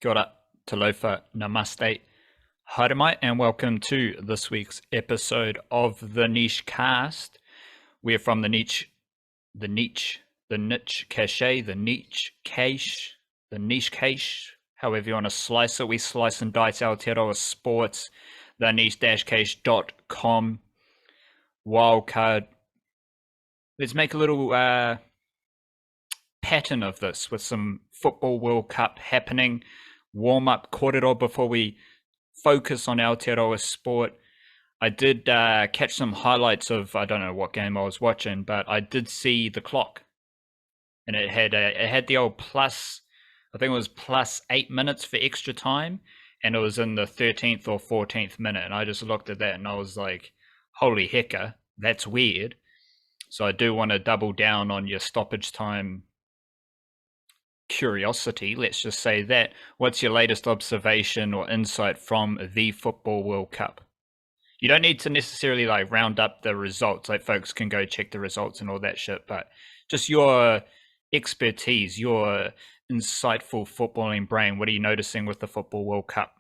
Kia ora, talofa, namaste, haere and welcome to this week's episode of the Niche Cast. We're from the niche cache, the niche cache, however you want to slice it. We slice and dice Aotearoa sports, the niche-cache.com, wildcard. Let's make a little pattern of this with some Football World Cup happening. Warm up kōrero before we focus on Aotearoa sport. I did catch some highlights of, I don't know what game I was watching, but I did see the clock, and it had the old plus, I think it was plus 8 minutes for extra time, and it was in the 13th or 14th minute, and I just looked at that and I was like, holy hecker, that's weird. So I do want to double down on your stoppage time curiosity, let's just say that. What's your latest observation or insight from the Football World Cup? You don't need to necessarily like round up the results, like folks can go check the results and all that shit, but just your expertise, your insightful footballing brain, what are you noticing with the Football World Cup?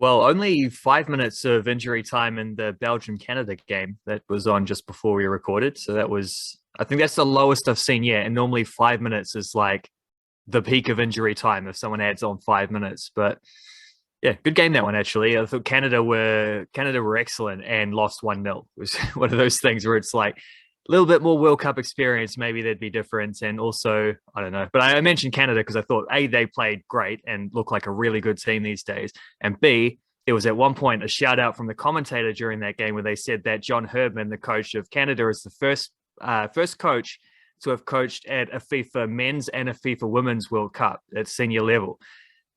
Well, only 5 minutes of injury time in the Belgium-Canada game that was on just before we recorded. So I think that's the lowest I've seen yet. And normally 5 minutes is like the peak of injury time if someone adds on 5 minutes. But yeah, good game that one actually. I thought Canada were excellent and lost 1-0. It was one of those things where it's like a little bit more World Cup experience, maybe they'd be different. And also, I don't know. But I mentioned Canada because I thought A, they played great and look like a really good team these days. And B, there was at one point a shout out from the commentator during that game where they said that John Herdman, the coach of Canada, is the first coach to have coached at a FIFA men's and a FIFA women's World Cup at senior level.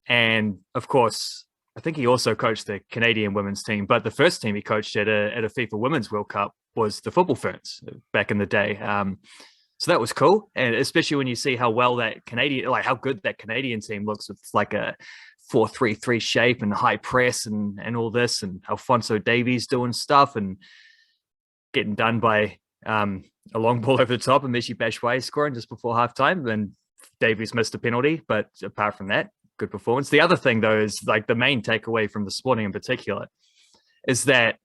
And of course, I think he also coached the Canadian women's team, but the first team he coached at a FIFA Women's World Cup was the Football Ferns back in the day. So that was cool, and especially when you see how well how good that Canadian team looks with like a 4-3-3 shape and high press and all this, and Alphonso Davies doing stuff and getting done by a long ball over the top and Michy Batshuayi scoring just before halftime. Then Davies missed a penalty, but apart from that, good performance. The other thing, though, is like the main takeaway from the Sporting in particular is that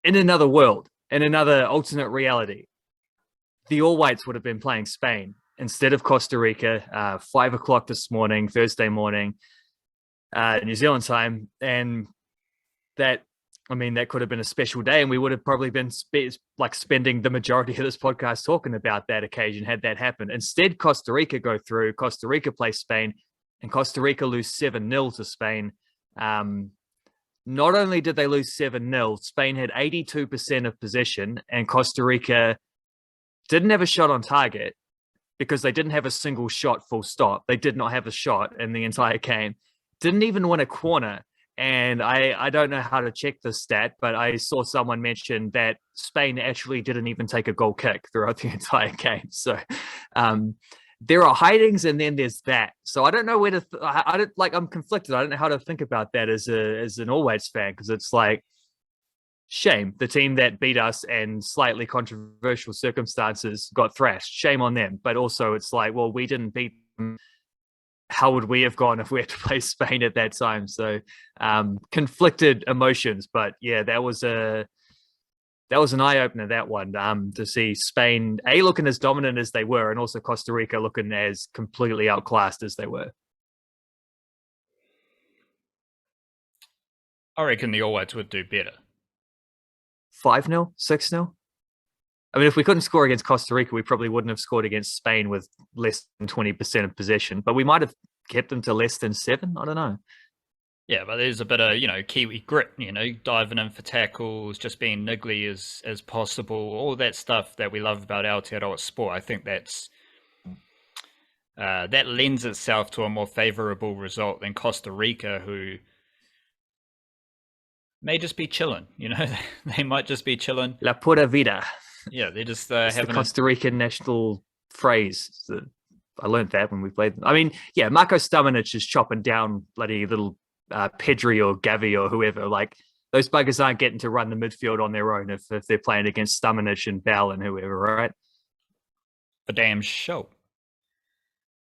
in another world, in another alternate reality, the All Whites would have been playing Spain instead of Costa Rica, 5 o'clock this morning, Thursday morning, New Zealand time. And that could have been a special day, and we would have probably been spending the majority of this podcast talking about that occasion had that happened. Instead, Costa Rica go through, Costa Rica play Spain, and Costa Rica lose 7-0 to Spain. Not only did they lose 7-0, Spain had 82% of possession, and Costa Rica didn't have a shot on target because they didn't have a single shot full stop. They did not have a shot in the entire game. Didn't even win a corner. And I don't know how to check this stat, but I saw someone mention that Spain actually didn't even take a goal kick throughout the entire game. So there are hidings, and then there's that. So I don't know where to. I'm conflicted. I don't know how to think about that as an All Whites fan, because it's like, shame, the team that beat us and slightly controversial circumstances got thrashed. Shame on them. But also, it's like, well, we didn't beat them. How would we have gone if we had to play Spain at that time? So conflicted emotions. But yeah, that was an eye opener, that one, to see Spain looking as dominant as they were, and also Costa Rica looking as completely outclassed as they were. I reckon the All Whites would do better. 5-0, 6-0. I mean, if we couldn't score against Costa Rica, we probably wouldn't have scored against Spain with less than 20% of possession, but we might have kept them to less than 7. I don't know. Yeah, but there's a bit of, Kiwi grit, diving in for tackles, just being niggly as possible, all that stuff that we love about Aotearoa sport. I think that lends itself to a more favourable result than Costa Rica, who may just be chilling, They might just be chilling. La pura vida. Yeah, they're just having the Costa Rican national phrase. I learned that when we played them. I mean, yeah, Marco Stamanic is chopping down bloody little Pedri or Gavi or whoever. Like, those buggers aren't getting to run the midfield on their own if they're playing against Stamanic and Bell and whoever, right? A damn show.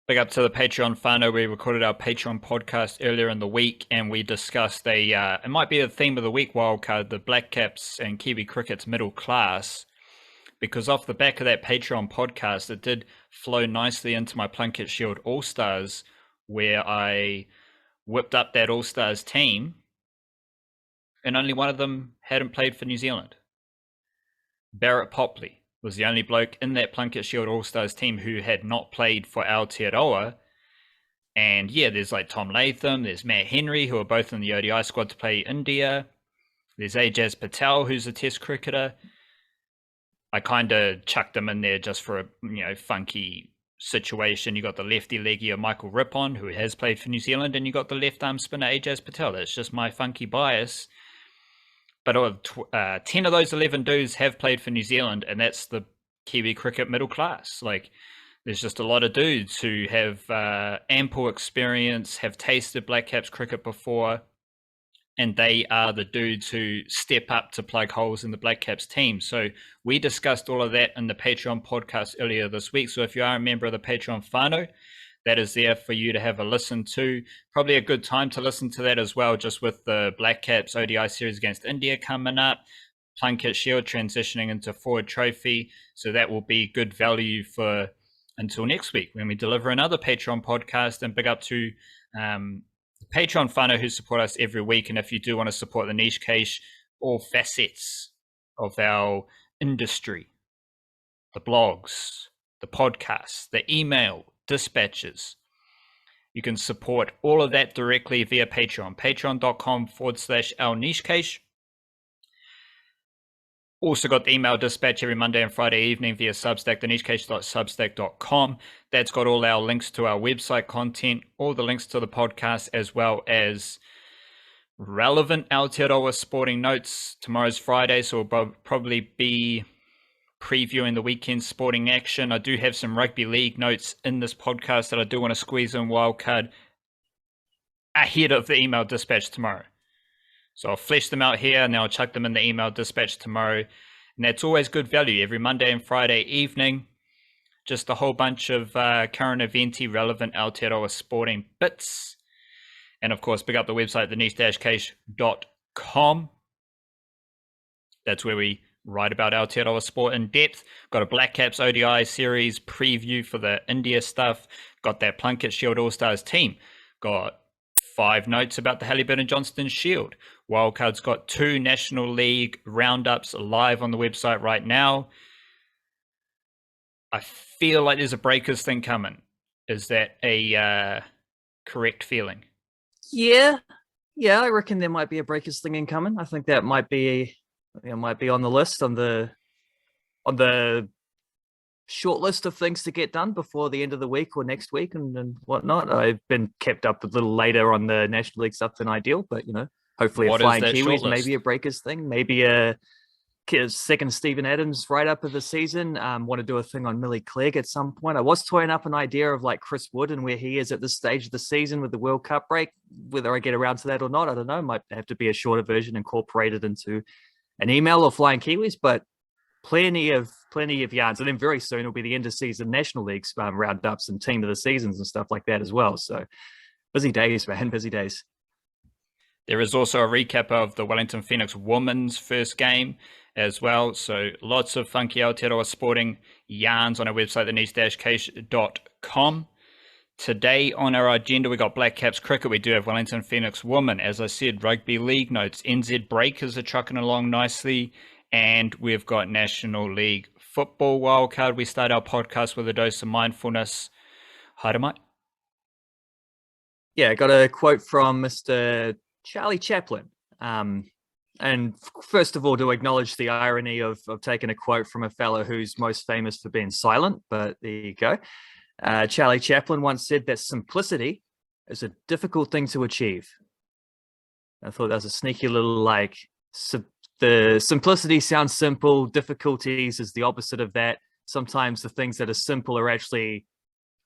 Big up to the Patreon whānau. We recorded our Patreon podcast earlier in the week, and we discussed it might be the theme of the week, wildcard, the Blackcaps and Kiwi cricket's middle class. Because off the back of that Patreon podcast, it did flow nicely into my Plunket Shield All-Stars, where I whipped up that All-Stars team, and only one of them hadn't played for New Zealand. Barrett Popley was the only bloke in that Plunket Shield All-Stars team who had not played for Aotearoa. And yeah, there's like Tom Latham, there's Matt Henry, who are both in the ODI squad to play India. There's Ajaz Patel, who's a test cricketer. I kind of chucked them in there just for a funky situation. You got the lefty leggier Michael Rippon, who has played for New Zealand, and you got the left arm spinner Ajaz Patel. That's just my funky bias. But 10 of those 11 dudes have played for New Zealand, and that's the Kiwi cricket middle class. Like, there's just a lot of dudes who have ample experience, have tasted Blackcaps cricket before, and they are the dudes who step up to plug holes in the Blackcaps team. So we discussed all of that in the Patreon podcast earlier this week. So if you are a member of the Patreon whānau, that is there for you to have a listen to. Probably a good time to listen to that as well, just with the Blackcaps ODI series against India coming up, Plunket Shield transitioning into Forward Trophy. So that will be good value for until next week when we deliver another Patreon podcast. And big up to Patreon whānau who support us every week. And if you do want to support the niche case, all facets of our industry, the blogs, the podcasts, the email, dispatches, you can support all of that directly via Patreon, patreon.com/our niche case. Also got the email dispatch every Monday and Friday evening via Substack, thenichecase.substack.com. That's got all our links to our website content, all the links to the podcast, as well as relevant Aotearoa sporting notes. Tomorrow's Friday, so we'll probably be previewing the weekend sporting action. I do have some rugby league notes in this podcast that I do want to squeeze in wildcard ahead of the email dispatch tomorrow. So I'll flesh them out here and then I'll chuck them in the email dispatch tomorrow. And that's always good value every Monday and Friday evening. Just a whole bunch of current eventy relevant Aotearoa sporting bits. And of course, pick up the website, theniche-case.com. That's where we write about Aotearoa sport in depth. Got a Blackcaps ODI series preview for the India stuff. Got that Plunket Shield All-Stars team. Got 5 notes about the Halliburton Johnston Shield. Wildcard's got 2 National League roundups live on the website right now. I feel like there's a Breakers thing coming. Is that a correct feeling? Yeah, I reckon there might be a Breakers thing incoming. I think that might be on the list, on the short list of things to get done before the end of the week or next week and whatnot. I've been kept up a little later on the National League stuff than ideal, but hopefully a Flying Kiwis, maybe a Breakers thing, maybe a second Stephen Adams write-up of the season. Want to do a thing on Millie Clegg at some point. I was toying up an idea of like Chris Wood and where he is at this stage of the season with the World Cup break. Whether I get around to that or not, I don't know. Might have to be a shorter version incorporated into an email or Flying Kiwis, but plenty of yarns. And then very soon will be the end of season National Leagues roundups and team of the seasons and stuff like that as well. So busy days, man, busy days. There is also a recap of the Wellington Phoenix women's first game as well. So lots of funky Aotearoa sporting yarns on our website, theniche-case.com. Today on our agenda, we got Blackcaps cricket. We do have Wellington Phoenix women. As I said, rugby league notes. NZ Breakers are trucking along nicely. And we've got National League football wildcard. We start our podcast with a dose of mindfulness. Hi, Mike. Yeah, I got a quote from Mr. Charlie Chaplin. And first of all, to acknowledge the irony of taking a quote from a fellow who's most famous for being silent, but there you go. Charlie Chaplin once said that simplicity is a difficult thing to achieve. I thought that was a sneaky little the simplicity sounds simple. Difficulties is the opposite of that. Sometimes the things that are simple are actually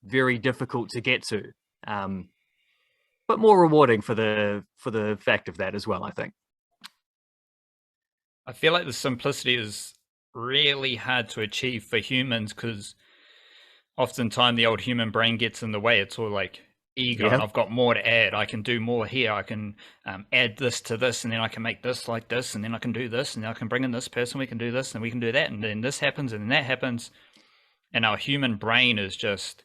very difficult to get to, but more rewarding for the fact of that as well, I think. I feel like the simplicity is really hard to achieve for humans because oftentimes the old human brain gets in the way. It's all like ego, and Yeah. I've got more to add. I can do more here. I can add this to this, and then I can make this like this, and then I can do this, and then I can bring in this person. We can do this, and we can do that, and then this happens, and then that happens. And our human brain is just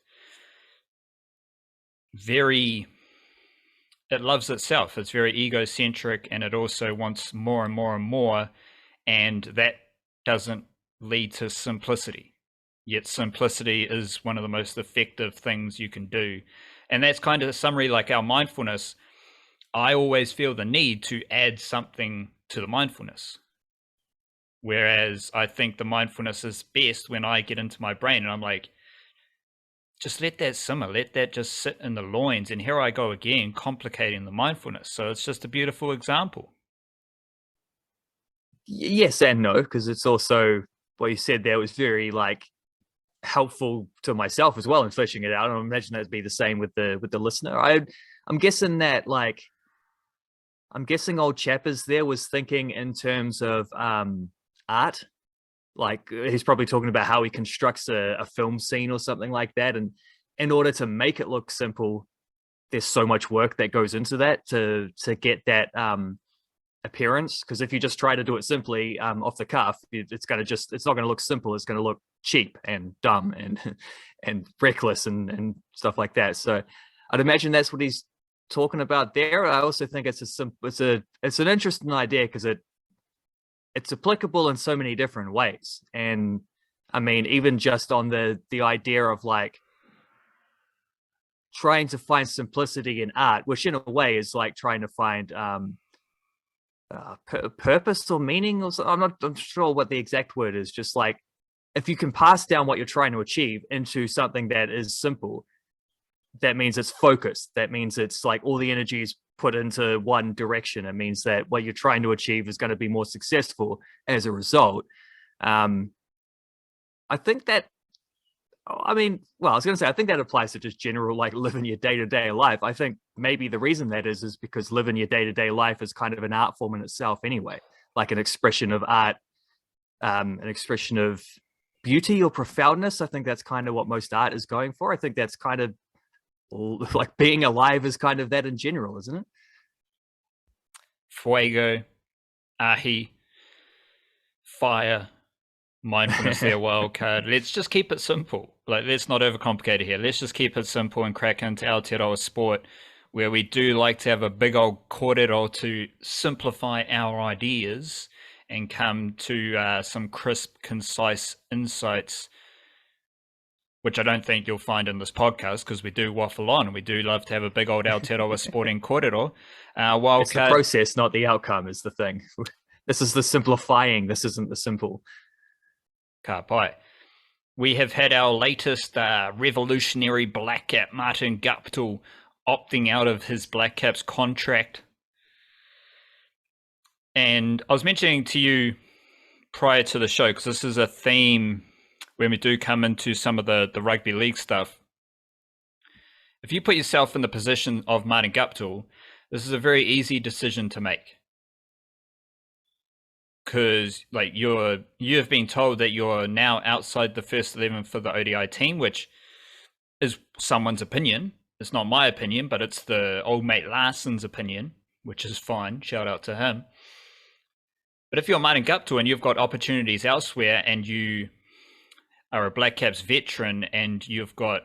very, it loves itself. It's very egocentric, and it also wants more and more and more. And that doesn't lead to simplicity. Yet simplicity is one of the most effective things you can do. And that's kind of a summary, like our mindfulness. I always feel the need to add something to the mindfulness. Whereas I think the mindfulness is best when I get into my brain and I'm like, just let that simmer, let that just sit in the loins. And here I go again, complicating the mindfulness. So it's just a beautiful example. Yes and no, because it's also what you said there was very like helpful to myself as well in fleshing it out. I imagine that'd be the same with the listener. I'm guessing that like I'm guessing old Chappers there was thinking in terms of art. Like he's probably talking about how he constructs a film scene or something like that. And in order to make it look simple, there's so much work that goes into that to get that appearance. Because if you just try to do it simply off the cuff, it's not going to look simple. It's going to look cheap and dumb and and reckless and stuff like that. So I'd imagine that's what he's talking about there. I also think it's an interesting idea because it's applicable in so many different ways. And I mean, even just on the idea of like trying to find simplicity in art, which in a way is like trying to find purpose or meaning, or I'm sure what the exact word is. Just like if you can pass down what you're trying to achieve into something that is simple, that means it's focused. That means it's like all the energy is put into one direction. It means that what you're trying to achieve is going to be more successful as a result. I think that, I mean, well, I was going to say, I think that applies to just general, like living your day-to-day life. I think maybe the reason that is because living your day-to-day life is kind of an art form in itself anyway, like an expression of art, an expression of beauty or profoundness. I think that's kind of what most art is going for. I think that's kind of like being alive is kind of that in general, isn't it? Fuego, ahi, fire, mindfulness, their wild card. Let's just keep it simple. Like, let's not overcomplicate it here. Let's just keep it simple and crack into Aotearoa sport, where we do like to have a big old kōrero to simplify our ideas and come to some crisp, concise insights, which I don't think you'll find in this podcast because we do waffle on and we do love to have a big old Aotearoa sporting kōrero. It's the process, not the outcome, is the thing. This is the simplifying. This isn't the simple. Ka pai. We have had our latest revolutionary Blackcap, Martin Guptill, opting out of his Blackcaps contract. And I was mentioning to you prior to the show, because this is a theme when we do come into some of the rugby league stuff. If you put yourself in the position of Martin Guptill, this is a very easy decision to make. Because like you have been told that you're now outside the first 11 for the ODI team, which is someone's opinion. It's not my opinion, but it's the old mate Larson's opinion, which is fine. Shout out to him. But if you're Martin Guptill and you've got opportunities elsewhere, and you are a Blackcaps veteran, and you've got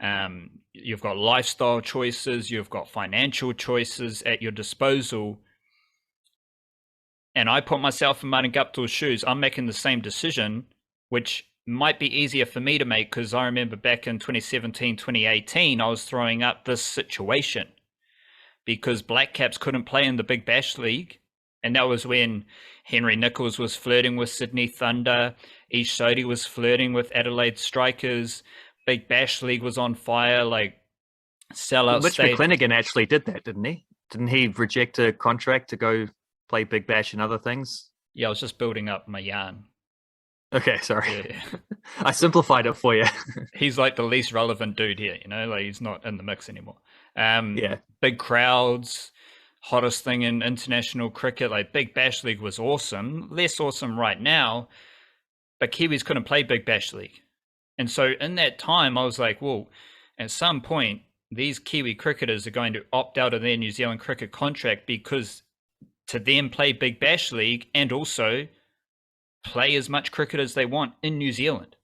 lifestyle choices, you've got financial choices at your disposal, and I put myself in Martin Guptill's shoes, I'm making the same decision, which might be easier for me to make because I remember back in 2017, 2018, I was throwing up this situation because Blackcaps couldn't play in the Big Bash League. And that was when Henry Nichols was flirting with Sydney Thunder, Ish Sodhi was flirting with Adelaide Strikers, Big Bash League was on fire, like sellout. Mitch McClenaghan actually did that, didn't he? Didn't he reject a contract to go play Big Bash and other things? Yeah, I was just building up my yarn. Okay, sorry. Yeah. I simplified it for you. He's like the least relevant dude here, you know, like he's not in the mix anymore. Yeah. Big crowds, hottest thing in international cricket. Like Big Bash League was awesome, less awesome right now, but Kiwis couldn't play Big Bash League. And so in that time, I was like, well, at some point, these Kiwi cricketers are going to opt out of their New Zealand cricket contract because to them play Big Bash League and also play as much cricket as they want in New Zealand.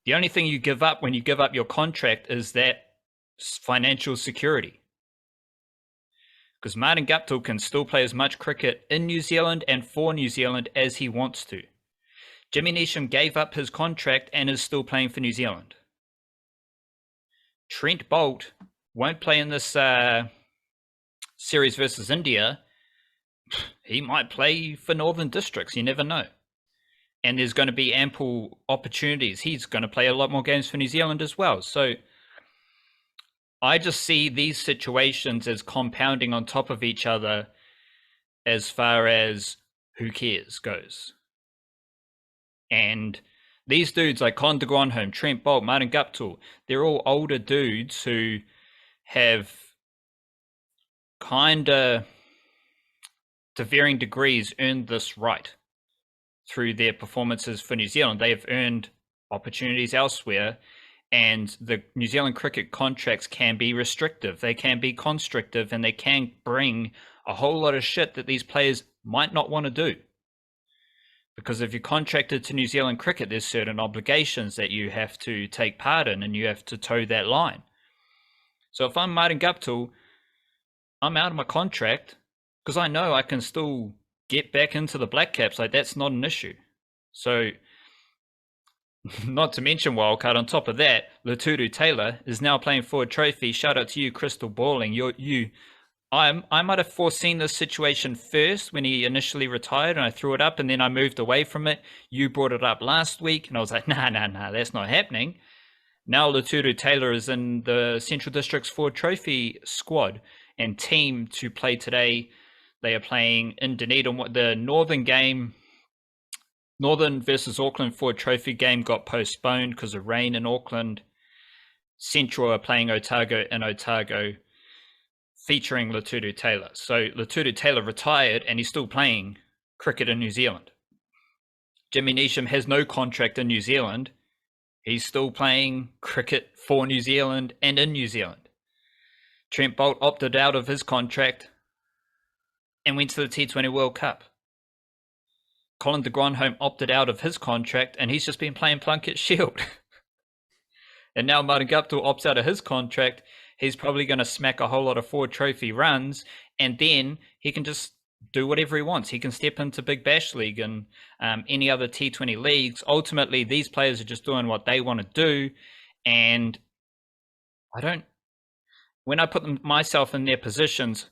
The only thing you give up when you give up your contract is that financial security. Because Martin Guptill can still play as much cricket in New Zealand and for New Zealand as he wants to. Jimmy Neesham gave up his contract and is still playing for New Zealand. Trent Boult won't play in this series versus India. He might play for Northern Districts, you never know. And there's going to be ample opportunities. He's going to play a lot more games for New Zealand as well. So I just see these situations as compounding on top of each other as far as who cares goes. And these dudes like Colin de Grandhomme, Trent Boult, Martin Guptill, they're all older dudes who have kind of, to varying degrees, earned this right through their performances for New Zealand. They have earned opportunities elsewhere, and the New Zealand cricket contracts can be restrictive, they can be constrictive, and they can bring a whole lot of shit that these players might not want to do. Because if you're contracted to New Zealand cricket, there's certain obligations that you have to take part in, and you have to toe that line. So if I'm Martin Guptill, I'm out of my contract because I know I can still get back into the Blackcaps. Like, that's not an issue. So, not to mention wildcard, on top of that, Latudu Taylor is now playing for a trophy. Shout out to you, Crystal Balling. I might have foreseen this situation first when he initially retired, and I threw it up, and then I moved away from it. You brought it up last week, and I was like, nah, that's not happening. Now Latudu Taylor is in the Central District's Ford Trophy squad and team to play today. They are playing in Dunedin. The Northern game, Northern versus Auckland Ford Trophy game, got postponed because of rain in Auckland. Central are playing Otago in Otago, featuring Latudu Taylor. So Latudu Taylor retired and he's still playing cricket in New Zealand. Jimmy Neesham has no contract in New Zealand. He's still playing cricket for New Zealand and in New Zealand. Trent Boult opted out of his contract and went to the T20 World Cup. Colin de Grandhomme opted out of his contract and he's just been playing Plunket Shield. And now Martin Guptill opts out of his contract. He's probably going to smack a whole lot of Ford Trophy runs, and then he can just do whatever he wants. He can step into Big Bash League and any other T20 leagues. Ultimately, these players are just doing what they want to do, and when I put myself in their positions,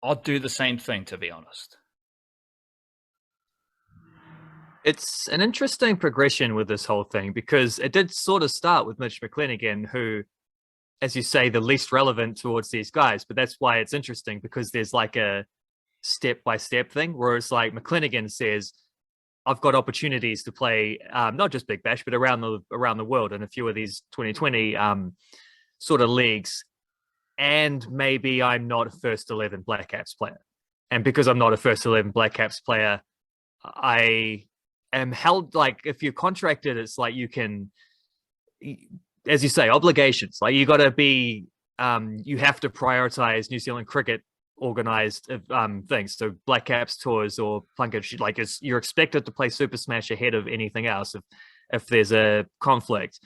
I'll do the same thing, to be honest. It's an interesting progression with this whole thing, because it did sort of start with Mitch McClenaghan, who, as you say, the least relevant towards these guys. But that's why it's interesting, because there's like a step-by-step thing where it's like McClenaghan says, I've got opportunities to play not just Big Bash, but around the world in a few of these 2020 sort of leagues. And maybe I'm not a first 11 Blackcaps player. And because I'm not a first 11 Blackcaps player, I am held, like, if you're contracted, it's like you can, as you say, obligations. Like, you got to be, you have to prioritize New Zealand cricket organized things. So Blackcaps tours or Plunket, like, you're expected to play Super Smash ahead of anything else if there's a conflict.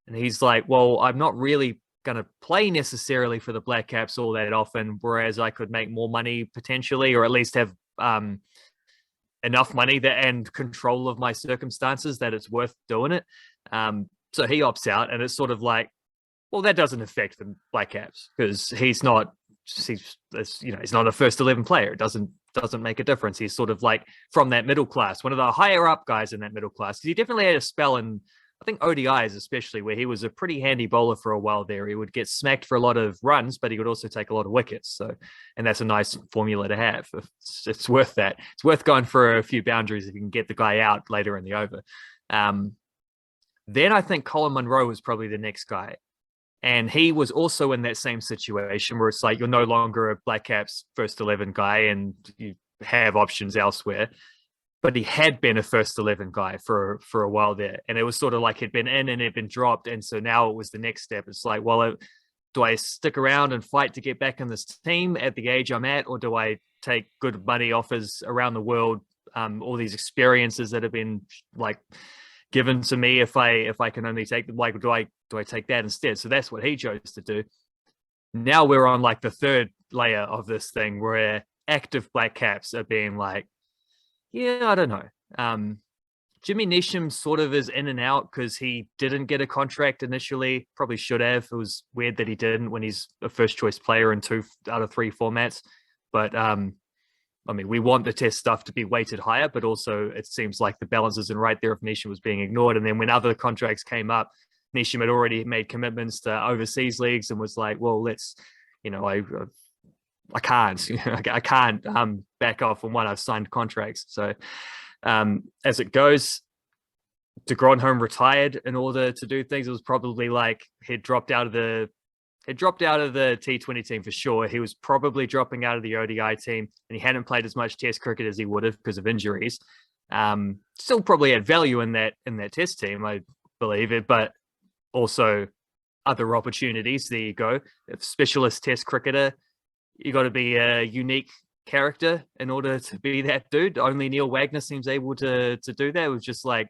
And he's like, well, I'm not really going to play necessarily for the Blackcaps all that often, whereas I could make more money potentially, or at least have enough money and control of my circumstances that it's worth doing it. So he opts out, and it's sort of like, well, that doesn't affect the Blackcaps because he's not a first 11 player. It doesn't make a difference. He's sort of like from that middle class, one of the higher up guys in that middle class. He definitely had a spell in, I think, ODIs especially, where he was a pretty handy bowler for a while there. He would get smacked for a lot of runs, but he would also take a lot of wickets. So, and that's a nice formula to have. It's worth that. It's worth going for a few boundaries if you can get the guy out later in the over. Then I think Colin Munro was probably the next guy. And he was also in that same situation where it's like, you're no longer a Blackcaps first 11 guy and you have options elsewhere. but he had been a first 11 guy for a while there, and it was sort of like he'd been in and had been dropped, and so now it was the next step. It's like, well, do I stick around and fight to get back in this team at the age I'm at, or do I take good money offers around the world, all these experiences that have been like given to me if I can only take them, like do I take that instead? So that's what he chose to do. Now we're on like the third layer of this thing where active Blackcaps are being like, yeah, I don't know. Jimmy Neesham sort of is in and out because he didn't get a contract initially. Probably should have. It was weird that he didn't when he's a first choice player in 2 out of 3 formats. But I mean, we want the test stuff to be weighted higher, but also it seems like the balance isn't right there if Neesham was being ignored. And then when other contracts came up, Neesham had already made commitments to overseas leagues and was like, well, let's, I can't, I can't back off on one. I've signed contracts. So as it goes, de Grandhomme retired in order to do things. It was probably like he'd dropped out of the T20 team for sure. He was probably dropping out of the ODI team, and he hadn't played as much Test cricket as he would have because of injuries. Still probably had value in that Test team, I believe it, but also other opportunities. There you go. If specialist Test cricketer, you got to be a unique character in order to be that dude. Only Neil Wagner seems able to do that, with just like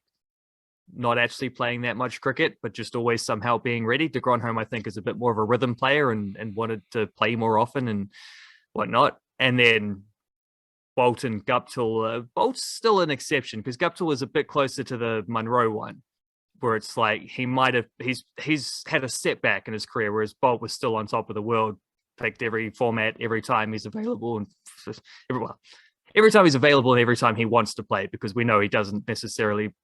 not actually playing that much cricket, but just always somehow being ready. De Grandhomme, I think, is a bit more of a rhythm player and wanted to play more often and whatnot. And then Bolt and Guptill. Bolt's still an exception because Guptill is a bit closer to the Munro one, where it's like he's had a setback in his career, whereas Bolt was still on top of the world, picked every format every time he's available, and every time he's available and every time he wants to play, because we know he doesn't necessarily.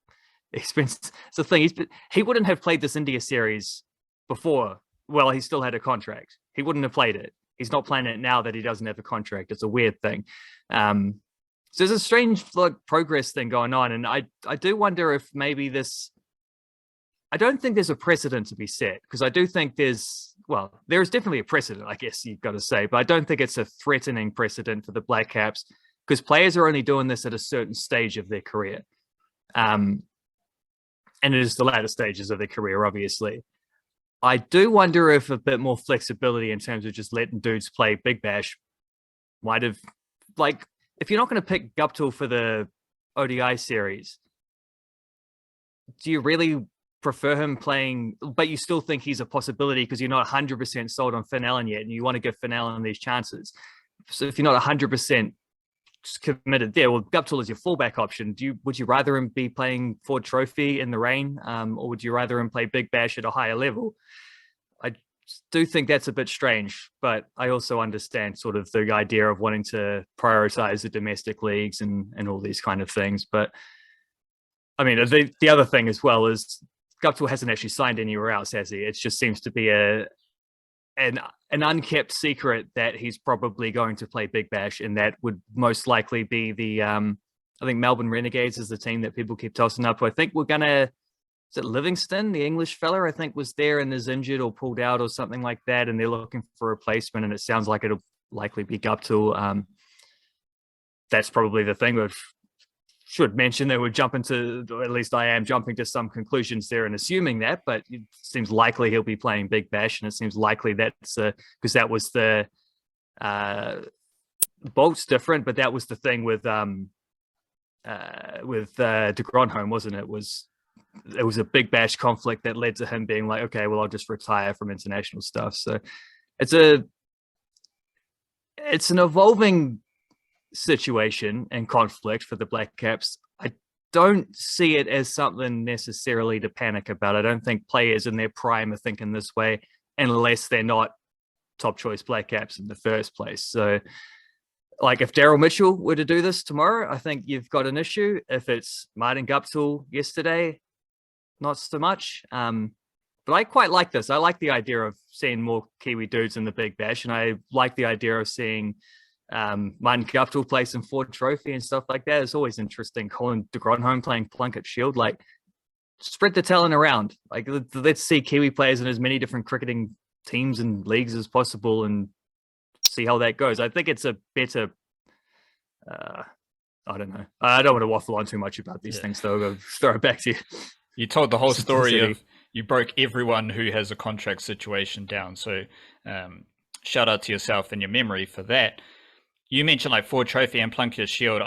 It's the thing. He wouldn't have played this India series before. Well, he still had a contract. He wouldn't have played it. He's not playing it now that he doesn't have a contract. It's a weird thing. So there's a strange progress thing going on, and I do wonder if maybe this. I don't think there's a precedent to be set, because I do think there is definitely a precedent, I guess you've got to say, but I don't think it's a threatening precedent for the Blackcaps, because players are only doing this at a certain stage of their career. And it is the latter stages of their career, obviously. I do wonder if a bit more flexibility in terms of just letting dudes play Big Bash might have, like, if you're not going to pick Guptill for the ODI series, do you really prefer him playing, but you still think he's a possibility because you're not 100% sold on Finn Allen yet and you want to give Finn Allen these chances? So if you're not 100% committed there, well, Guptill is your fallback option. Would you rather him be playing Ford Trophy in the rain, or would you rather him play Big Bash at a higher level? I do think that's a bit strange, but I also understand sort of the idea of wanting to prioritize the domestic leagues and all these kind of things. But I mean, the other thing as well is Guptill hasn't actually signed anywhere else, has he? It just seems to be an unkept secret that he's probably going to play Big Bash, and that would most likely be the I think Melbourne Renegades is the team that people keep tossing up. I think is it Livingston, the English fella, I think was there and is injured or pulled out or something like that, and they're looking for a replacement, and it sounds like it'll likely be Guptill. That's probably the thing. Should mention that we're jumping to, or at least I am jumping to some conclusions there and assuming that, but it seems likely he'll be playing Big Bash, and it seems likely that's because that was the Bolt's different, but that was the thing with de Grandhomme, wasn't it? It was a Big Bash conflict that led to him being like, okay, well, I'll just retire from international stuff. So it's an evolving situation and conflict for the Blackcaps. I don't see it as something necessarily to panic about. I don't think players in their prime are thinking this way unless they're not top choice Blackcaps in the first place. So like if Daryl Mitchell were to do this tomorrow, I think you've got an issue. If it's Martin Guptill yesterday, not so much. But I quite like this. I like the idea of seeing more Kiwi dudes in the Big Bash, and I like the idea of seeing Martin Guptill play some Ford Trophy and stuff like that. It's always interesting. Colin de Grandhomme playing Plunkett Shield, like spread the talent around. Like let's see Kiwi players in as many different cricketing teams and leagues as possible and see how that goes. I think it's a better I don't know. I don't want to waffle on too much about these Yeah. things, though. I'll throw it back to you. You told the whole story Simplicity. of you broke everyone who has a contract situation down. So shout out to yourself and your memory for that. You mentioned like Ford Trophy and Plunkett Shield.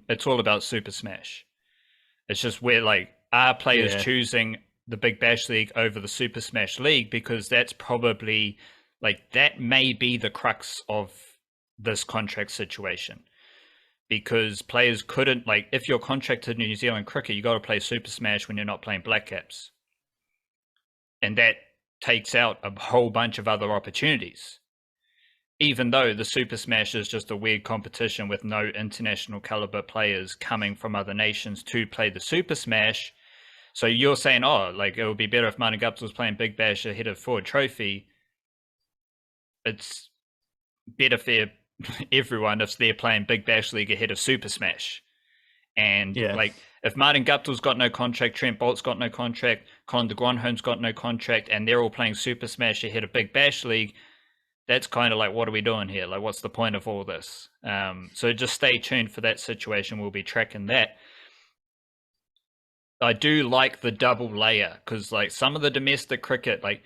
It's all about Super Smash. It's just where like are players Yeah. choosing the Big Bash League over the Super Smash League, because that's probably like that may be the crux of this contract situation. Because players couldn't, like, if you're contracted in New Zealand cricket, you got to play Super Smash when you're not playing Blackcaps, and that takes out a whole bunch of other opportunities. Even though the Super Smash is just a weird competition with no international caliber players coming from other nations to play the Super Smash. So you're saying, oh, like it would be better if Martin Gups was playing Big Bash ahead of Ford Trophy. It's better for everyone if they're playing Big Bash League ahead of Super Smash. And Yeah. like if Martin Guptill's got no contract, Trent Bolt's got no contract, Colin de Grandhomme's got no contract, and they're all playing Super Smash ahead of Big Bash League, that's kind of like, what are we doing here? Like, what's the point of all this? So just stay tuned for that situation. We'll be tracking that. I do like the double layer because like some of the domestic cricket, like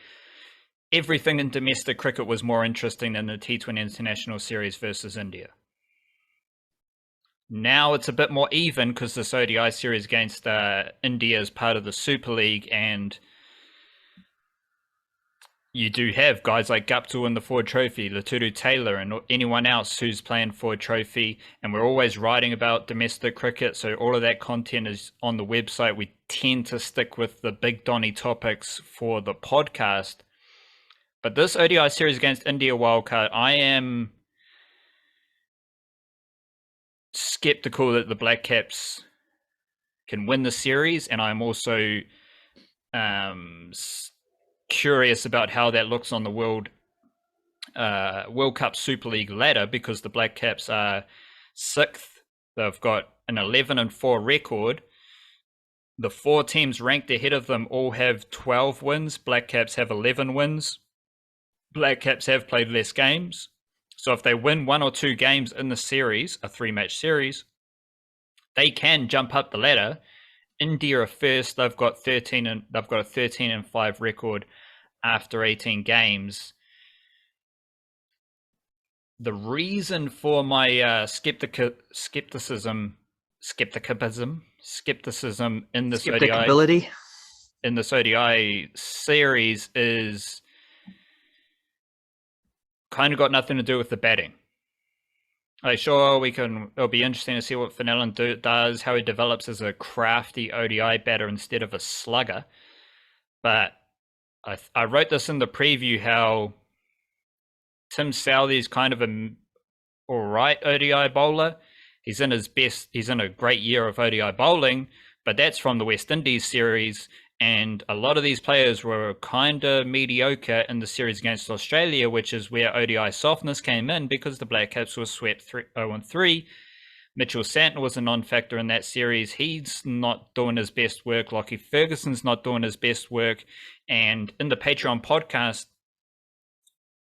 everything in domestic cricket was more interesting than the T20 International Series versus India. Now it's a bit more even because this ODI series against India is part of the Super League, and you do have guys like Guptill in the Ford Trophy, Laturu Taylor, and anyone else who's playing Ford Trophy. And we're always writing about domestic cricket, so all of that content is on the website. We tend to stick with the big Donny topics for the podcast. But this ODI series against India wildcard, I am skeptical that the Blackcaps can win the series, and I'm also curious about how that looks on the World Cup Super League ladder, because the Blackcaps are 6th. They've got an 11-4 record. The 4 teams ranked ahead of them all have 12 wins. Blackcaps have 11 wins. Blackcaps have played less games. So if they win 1 or 2 games in the series, a 3-match series, they can jump up the ladder. India are first. They've got a 13-5 record after 18 games. The reason for my skepticism in this ODI series is kind of got nothing to do with the batting. Like, sure, it'll be interesting to see what Fenelon does, how he develops as a crafty ODI batter instead of a slugger. But I wrote this in the preview how Tim Southey's kind of an all right ODI bowler. He's in a great year of ODI bowling, but that's from the West Indies series. And a lot of these players were kind of mediocre in the series against Australia, which is where ODI softness came in because the Blackcaps were swept 0-3. Mitchell Santner was a non-factor in that series. He's not doing his best work. Lockie Ferguson's not doing his best work. And in the Patreon podcast,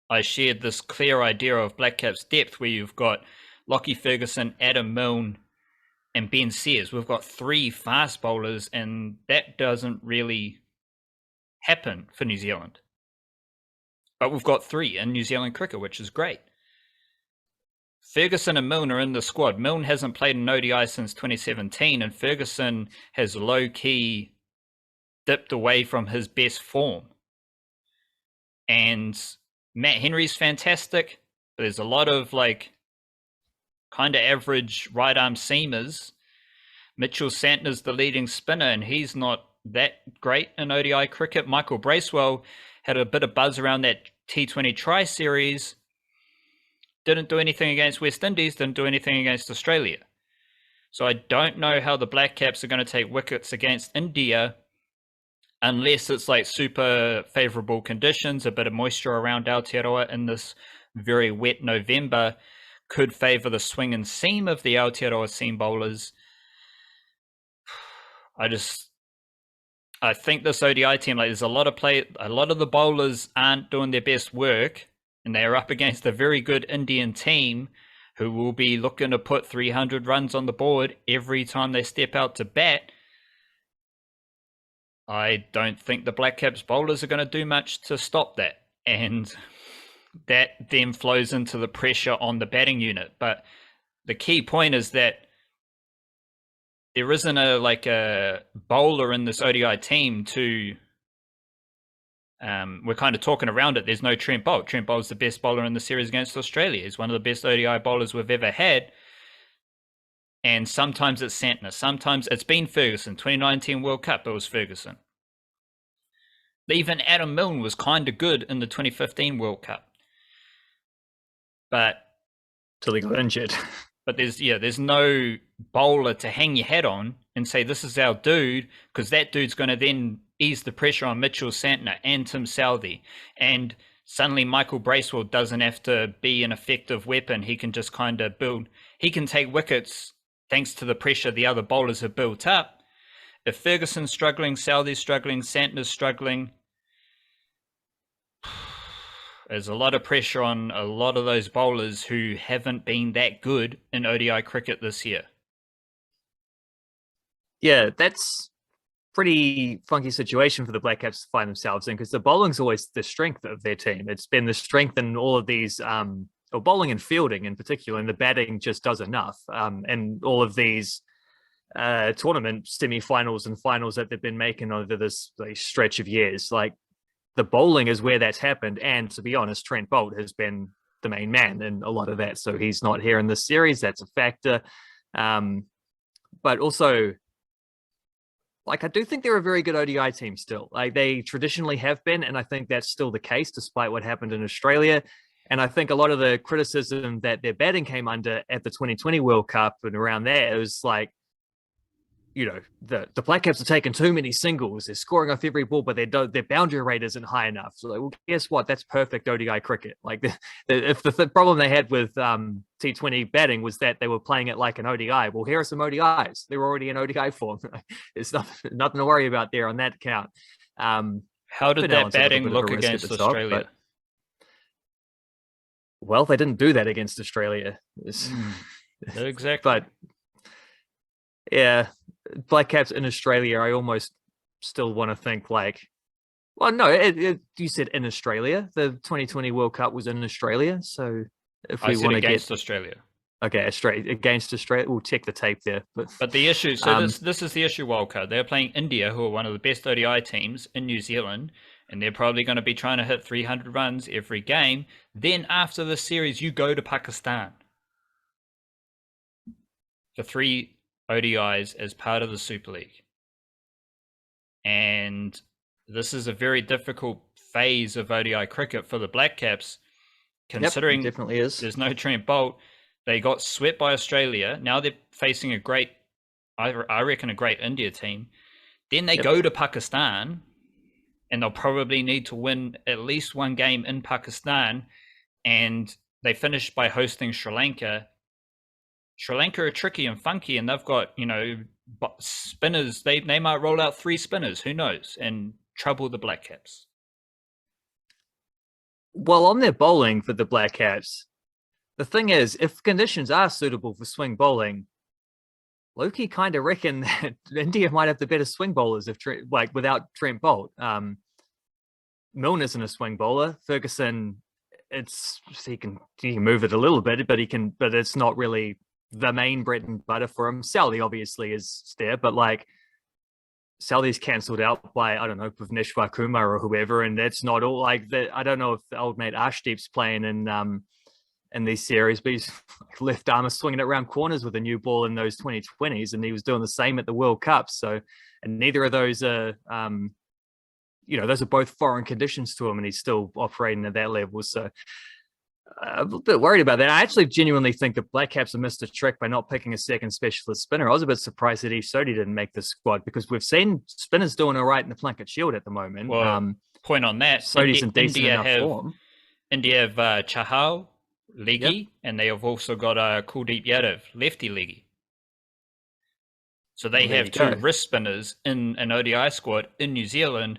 I shared this clear idea of Blackcaps depth where you've got Lockie Ferguson, Adam Milne, and Ben Sears. We've got 3 fast bowlers, and that doesn't really happen for New Zealand. But we've got 3 in New Zealand cricket, which is great. Ferguson and Milne are in the squad. Milne hasn't played an ODI since 2017, and Ferguson has low-key dipped away from his best form. And Matt Henry's fantastic, but there's a lot of like kind of average right arm seamers. Mitchell Santner's the leading spinner, and he's not that great in ODI cricket. Michael Bracewell had a bit of buzz around that T20 Tri series. Didn't do anything against West Indies, didn't do anything against Australia. So I don't know how the Blackcaps are going to take wickets against India unless it's like super favourable conditions. A bit of moisture around Aotearoa in this very wet November could favour the swing and seam of the Aotearoa seam bowlers. I think this ODI team, like, there's a lot of the bowlers aren't doing their best work, and they are up against a very good Indian team who will be looking to put 300 runs on the board every time they step out to bat, I don't think the Blackcaps bowlers are going to do much to stop that. And that then flows into the pressure on the batting unit. But the key point is that there isn't a bowler in this ODI team to we're kind of talking around it. There's no Trent Boult. Trent Boult's the best bowler in the series against Australia. He's one of the best ODI bowlers we've ever had. And sometimes it's Santner. Sometimes it's been Ferguson. 2019 World Cup, it was Ferguson. Even Adam Milne was kind of good in the 2015 World Cup. But till he got injured. But there's no bowler to hang your hat on and say, this is our dude, because that dude's going to then ease the pressure on Mitchell Santner and Tim Southee. And suddenly Michael Bracewell doesn't have to be an effective weapon. He can just kind of build. He can take wickets thanks to the pressure the other bowlers have built up. If Ferguson's struggling, Southee's struggling, Santner's struggling, there's a lot of pressure on a lot of those bowlers who haven't been that good in ODI cricket this year. Yeah, that's pretty funky situation for the Blackcaps to find themselves in, because the bowling's always the strength of their team. It's been the strength in all of these, or bowling and fielding in particular, and the batting just does enough. And all of these tournament semi-finals and finals that they've been making over this stretch of years, like, the bowling is where that's happened. And to be honest, Trent Boult has been the main man in a lot of that. So he's not here in this series. That's a factor. But also, like, I do think they're a very good ODI team still. Like, they traditionally have been. And I think that's still the case, despite what happened in Australia. And I think a lot of the criticism that their batting came under at the 2020 World Cup and around there, it was like, you know, the Blackcaps are taking too many singles. They're scoring off every ball, but their boundary rate isn't high enough. So, like, well, guess what? That's perfect ODI cricket. Like, if the problem they had with T20 batting was that they were playing it like an ODI, well, here are some ODIs. They're already in ODI form. There's nothing to worry about there on that count. How did that batting look against Australia? Well, they didn't do that against Australia. Exactly. But yeah, Blackcaps in Australia, I almost still want to think like, well, no, you said in Australia. The 2020 World Cup was in Australia. So if we want to against Australia. Okay, against Australia, we'll check the tape there. But the issue, so this is the issue, wildcard. They're playing India, who are one of the best ODI teams in New Zealand, and they're probably going to be trying to hit 300 runs every game. Then after the series, you go to Pakistan for 3 ODIs as part of the Super League. And this is a very difficult phase of ODI cricket for the Blackcaps, considering it definitely is. There's no Trent Boult. They got swept by Australia. Now they're facing a great, I reckon, a great India team. Then they go to Pakistan, and they'll probably need to win at least one game in Pakistan. And they finish by hosting Sri Lanka. Sri Lanka are tricky and funky, and they've got, spinners. They might roll out 3 spinners, who knows, and trouble the Blackcaps. Well, on their bowling for the Blackcaps, the thing is, if conditions are suitable for swing bowling, Loki kind of reckon that India might have the better swing bowlers without Trent Boult. Milne isn't a swing bowler. Ferguson, he can move it a little bit, but it's not really the main bread and butter for him. Southee obviously is there, but like, Southee's cancelled out by, I don't know, Bhuvneshwar Kumar or whoever, and that's not all. Like, I don't know if the old mate Ashdeep's playing in these series, but he's left arm is swinging it around corners with a new ball in those 2020s, and he was doing the same at the World Cup. So, and neither of those are, those are both foreign conditions to him, and he's still operating at that level. So, I'm a bit worried about that. I actually genuinely think the Blackcaps have missed a trick by not picking a second specialist spinner. I was a bit surprised that Eve Sodhi didn't make the squad, because we've seen spinners doing all right in the Plunkett Shield at the moment. Well, point on that, Sodhi's in decent enough form. India have Chahal, leggy, and they have also got Kuldeep Yadav, lefty leggy. So they have 2 wrist spinners in an ODI squad in New Zealand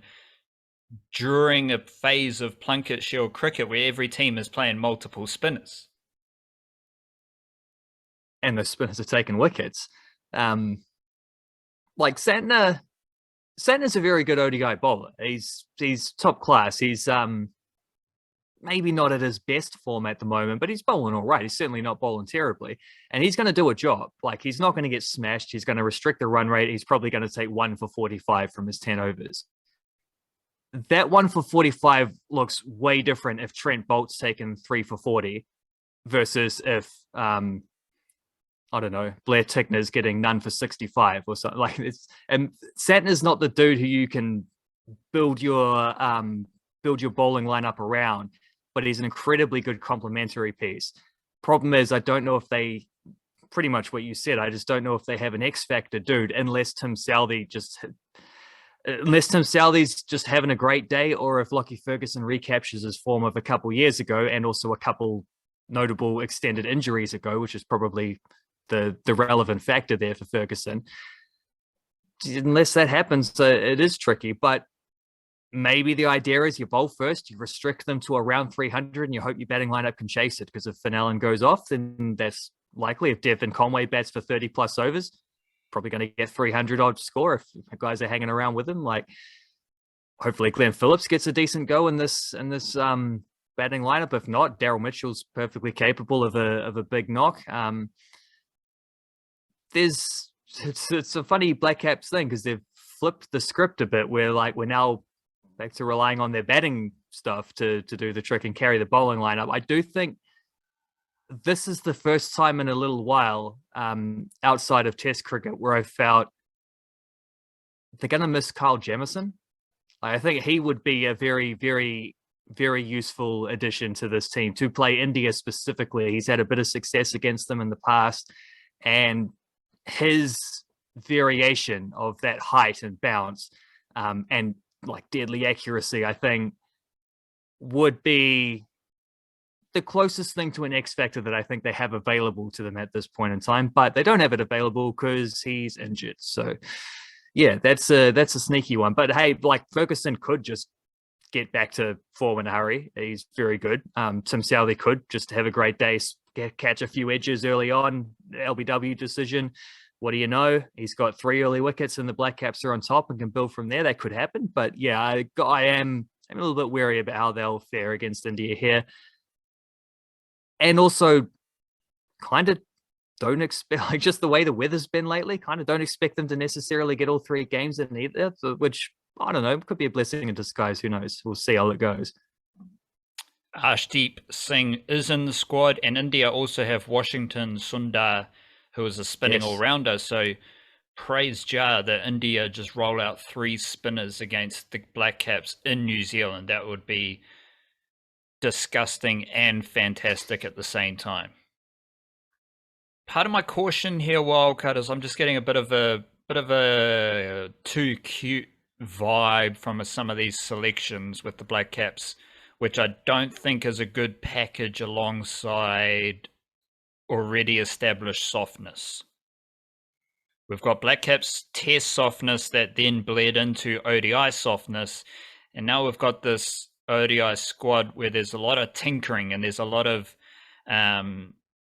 during a phase of Plunkett Shield cricket where every team is playing multiple spinners. and the spinners are taking wickets. Like Santner's a very good ODI bowler. He's top class. He's maybe not at his best form at the moment, but he's bowling all right. He's certainly not bowling terribly. And he's going to do a job. Like, he's not going to get smashed. He's going to restrict the run rate. He's probably going to take 1 for 45 from his 10 overs. That 1 for 45 looks way different if Trent Bolt's taken 3 for 40 versus if, I don't know, Blair Tickner's getting none for 65 or something. Like, and Santner's not the dude who you can build your bowling lineup around, but he's an incredibly good complementary piece. Problem is, I don't know if they, pretty much what you said, I just don't know if they have an X factor dude, unless Tim Southey's just having a great day, or if Lockie Ferguson recaptures his form of a couple years ago and also a couple notable extended injuries ago, which is probably the relevant factor there for Ferguson. Unless that happens, it is tricky. But maybe the idea is you bowl first, you restrict them to around 300, and you hope your batting lineup can chase it. Because if Fennellan goes off, then that's likely. If Devon Conway bats for 30 plus overs, probably going to get 300 odd score if guys are hanging around with him. Like, hopefully Glenn Phillips gets a decent go in this batting lineup. If not, Daryl Mitchell's perfectly capable of a big knock. It's a funny Blackcaps thing, because they've flipped the script a bit, where like we're now back to relying on their batting stuff to do the trick and carry the bowling lineup. I do think this is the first time in a little while, outside of Test cricket, where I felt they're going to miss Kyle Jamieson. I think he would be a very, very, very useful addition to this team to play India specifically. He's had a bit of success against them in the past, and his variation of that height and bounce, and like deadly accuracy, I think would be the closest thing to an X factor that I think they have available to them at this point in time. But they don't have it available because he's injured. So yeah, that's a sneaky one. But hey, like, Ferguson could just get back to form in a hurry. He's very good. Tim Southey could just have a great day, catch a few edges early on, LBW decision. What do you know? He's got 3 early wickets and the Blackcaps are on top and can build from there. That could happen. But yeah, I am a little bit wary about how they'll fare against India here. And also, kind of don't expect, like, just the way the weather's been lately, kind of don't expect them to necessarily get all 3 games in either, which, I don't know, could be a blessing in disguise. Who knows? We'll see how it goes. Arshdeep Singh is in the squad, and India also have Washington Sundar, who is a spinning all-rounder. So praise Jar that India just roll out 3 spinners against the Blackcaps in New Zealand. That would be disgusting and fantastic at the same time. Part of my caution here, Wildcard, is I'm just getting a bit of a too cute vibe from some of these selections with the Blackcaps, which I don't think is a good package alongside already established softness. We've got Blackcaps Test softness that then bled into ODI softness, and now we've got this ODI squad where there's a lot of tinkering and there's a lot of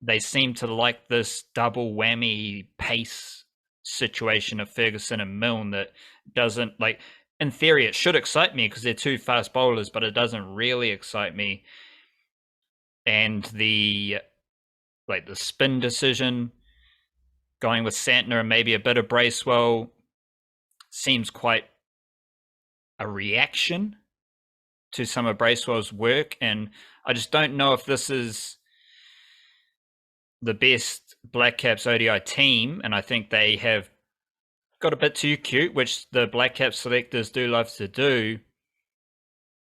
they seem to like this double whammy pace situation of Ferguson and Milne that doesn't, like, in theory it should excite me because they're 2 fast bowlers, but it doesn't really excite me. And the spin decision going with Santner and maybe a bit of Bracewell seems quite a reaction to some of Bracewell's work, and I just don't know if this is the best Blackcaps ODI team, and I think they have got a bit too cute, which the Blackcaps selectors do love to do.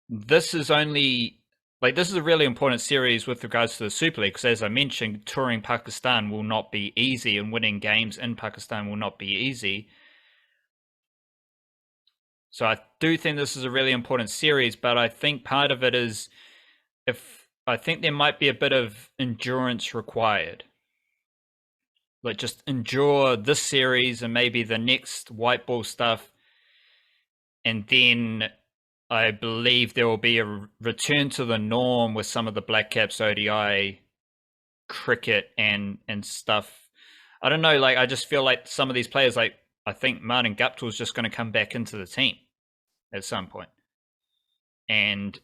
This is a really important series with regards to the Super League, because as I mentioned, touring Pakistan will not be easy, and winning games in Pakistan will not be easy. So I do think this is a really important series, but I think part of it is I think there might be a bit of endurance required. Like, just endure this series and maybe the next white ball stuff, and then I believe there will be a return to the norm with some of the Blackcaps ODI cricket and stuff I don't know. Like, I just feel like some of these players, like I think Martin Guptill is just going to come back into the team at some point. And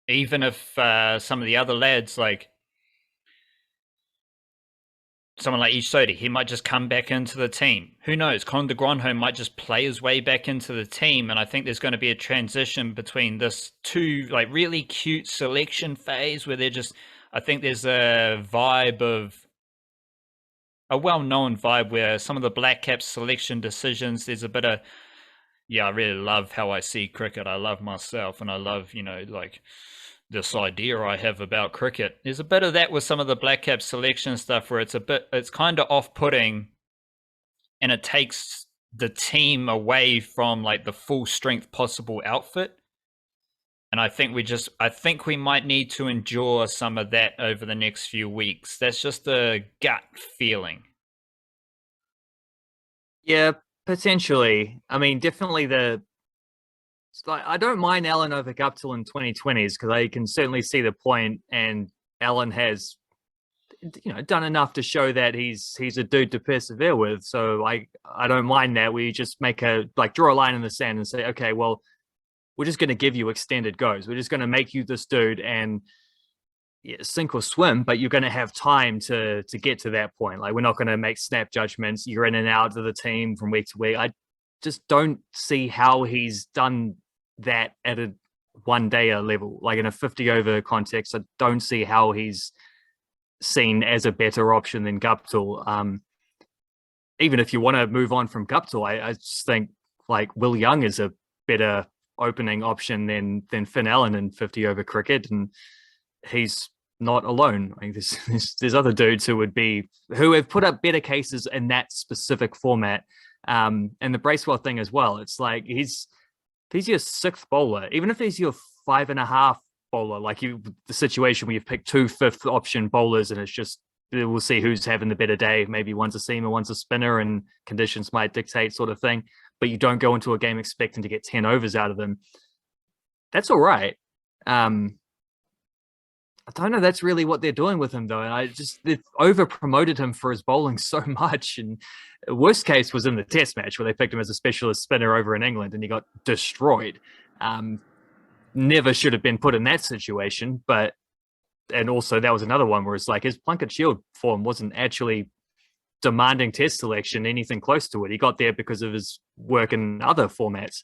even if some of the other lads, like someone like Ish Sodi, he might just come back into the team. Who knows? Colin de Grandhomme might just play his way back into the team. And I think there's going to be a transition between this two, like, really cute selection phase where they're just, I think there's a vibe of, a well-known vibe where some of the Blackcaps selection decisions, there's a bit of, yeah, I really love how I see cricket. I love myself, and I love, like this idea I have about cricket. There's a bit of that with some of the Blackcaps selection stuff where it's kind of off-putting, and it takes the team away from like the full strength possible outfit. And I think we might need to endure some of that over the next few weeks. That's just a gut feeling. Yeah, potentially. I mean, definitely I don't mind Allen over Guptill in 2020s because I can certainly see the point, and Allen has, done enough to show that he's a dude to persevere with. So I don't mind that. We just draw a line in the sand and say, okay, well, we're just going to give you extended goes. We're just going to make you this dude and sink or swim, but you're going to have time to get to that point. Like, we're not going to make snap judgments. You're in and out of the team from week to week. I just don't see how he's done that at a one-dayer level. Like, in a 50 over context, I don't see how he's seen as a better option than Guptill. Even if you want to move on from Guptill, I just think like Will Young is a better opening option than Finn Allen in 50 over cricket, and he's not alone. I think there's other dudes who have put up better cases in that specific format. And the Bracewell thing as well. It's like if he's your sixth bowler, even if he's your 5.5 bowler, like the situation where you've picked 2 fifth option bowlers, and it's just we'll see who's having the better day. Maybe one's a seamer, one's a spinner, and conditions might dictate, sort of thing. But you don't go into a game expecting to get 10 overs out of them. That's all right. I don't know. That's really what they're doing with him, though. And they've over promoted him for his bowling so much. And the worst case was in the Test match where they picked him as a specialist spinner over in England, and he got destroyed. Never should have been put in that situation. And also that was another one where it's like his Plunket Shield form wasn't actually demanding Test selection anything close to it. He got there because of his work in other formats.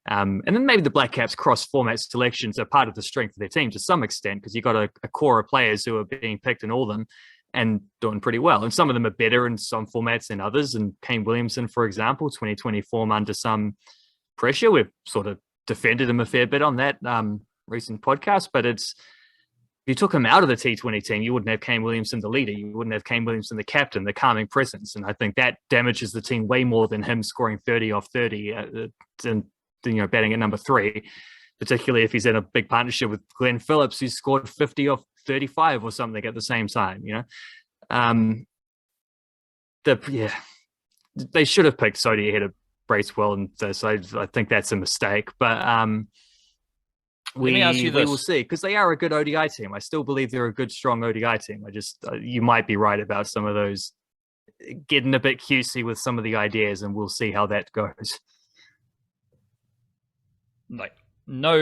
And then maybe the Blackcaps cross-format selections are part of the strength of their team to some extent, because you've got a core of players who are being picked in all of them and doing pretty well. And some of them are better in some formats than others. And Kane Williamson, for example, 2020 form under some pressure. We've sort of defended him a fair bit on that recent podcast, but if you took him out of the T20 team, you wouldn't have Kane Williamson the leader. You wouldn't have Kane Williamson the captain, the calming presence. And I think that damages the team way more than him scoring 30 off 30 and batting at number 3, particularly if he's in a big partnership with Glenn Phillips, who scored 50 off 35 or something at the same time. They should have picked Sodi ahead of Bracewell, and so I think that's a mistake. But we will see, because they are a good ODI team. I still believe they're a good, strong ODI team. I just you might be right about some of those getting a bit cutesy with some of the ideas, and we'll see how that goes. Like, no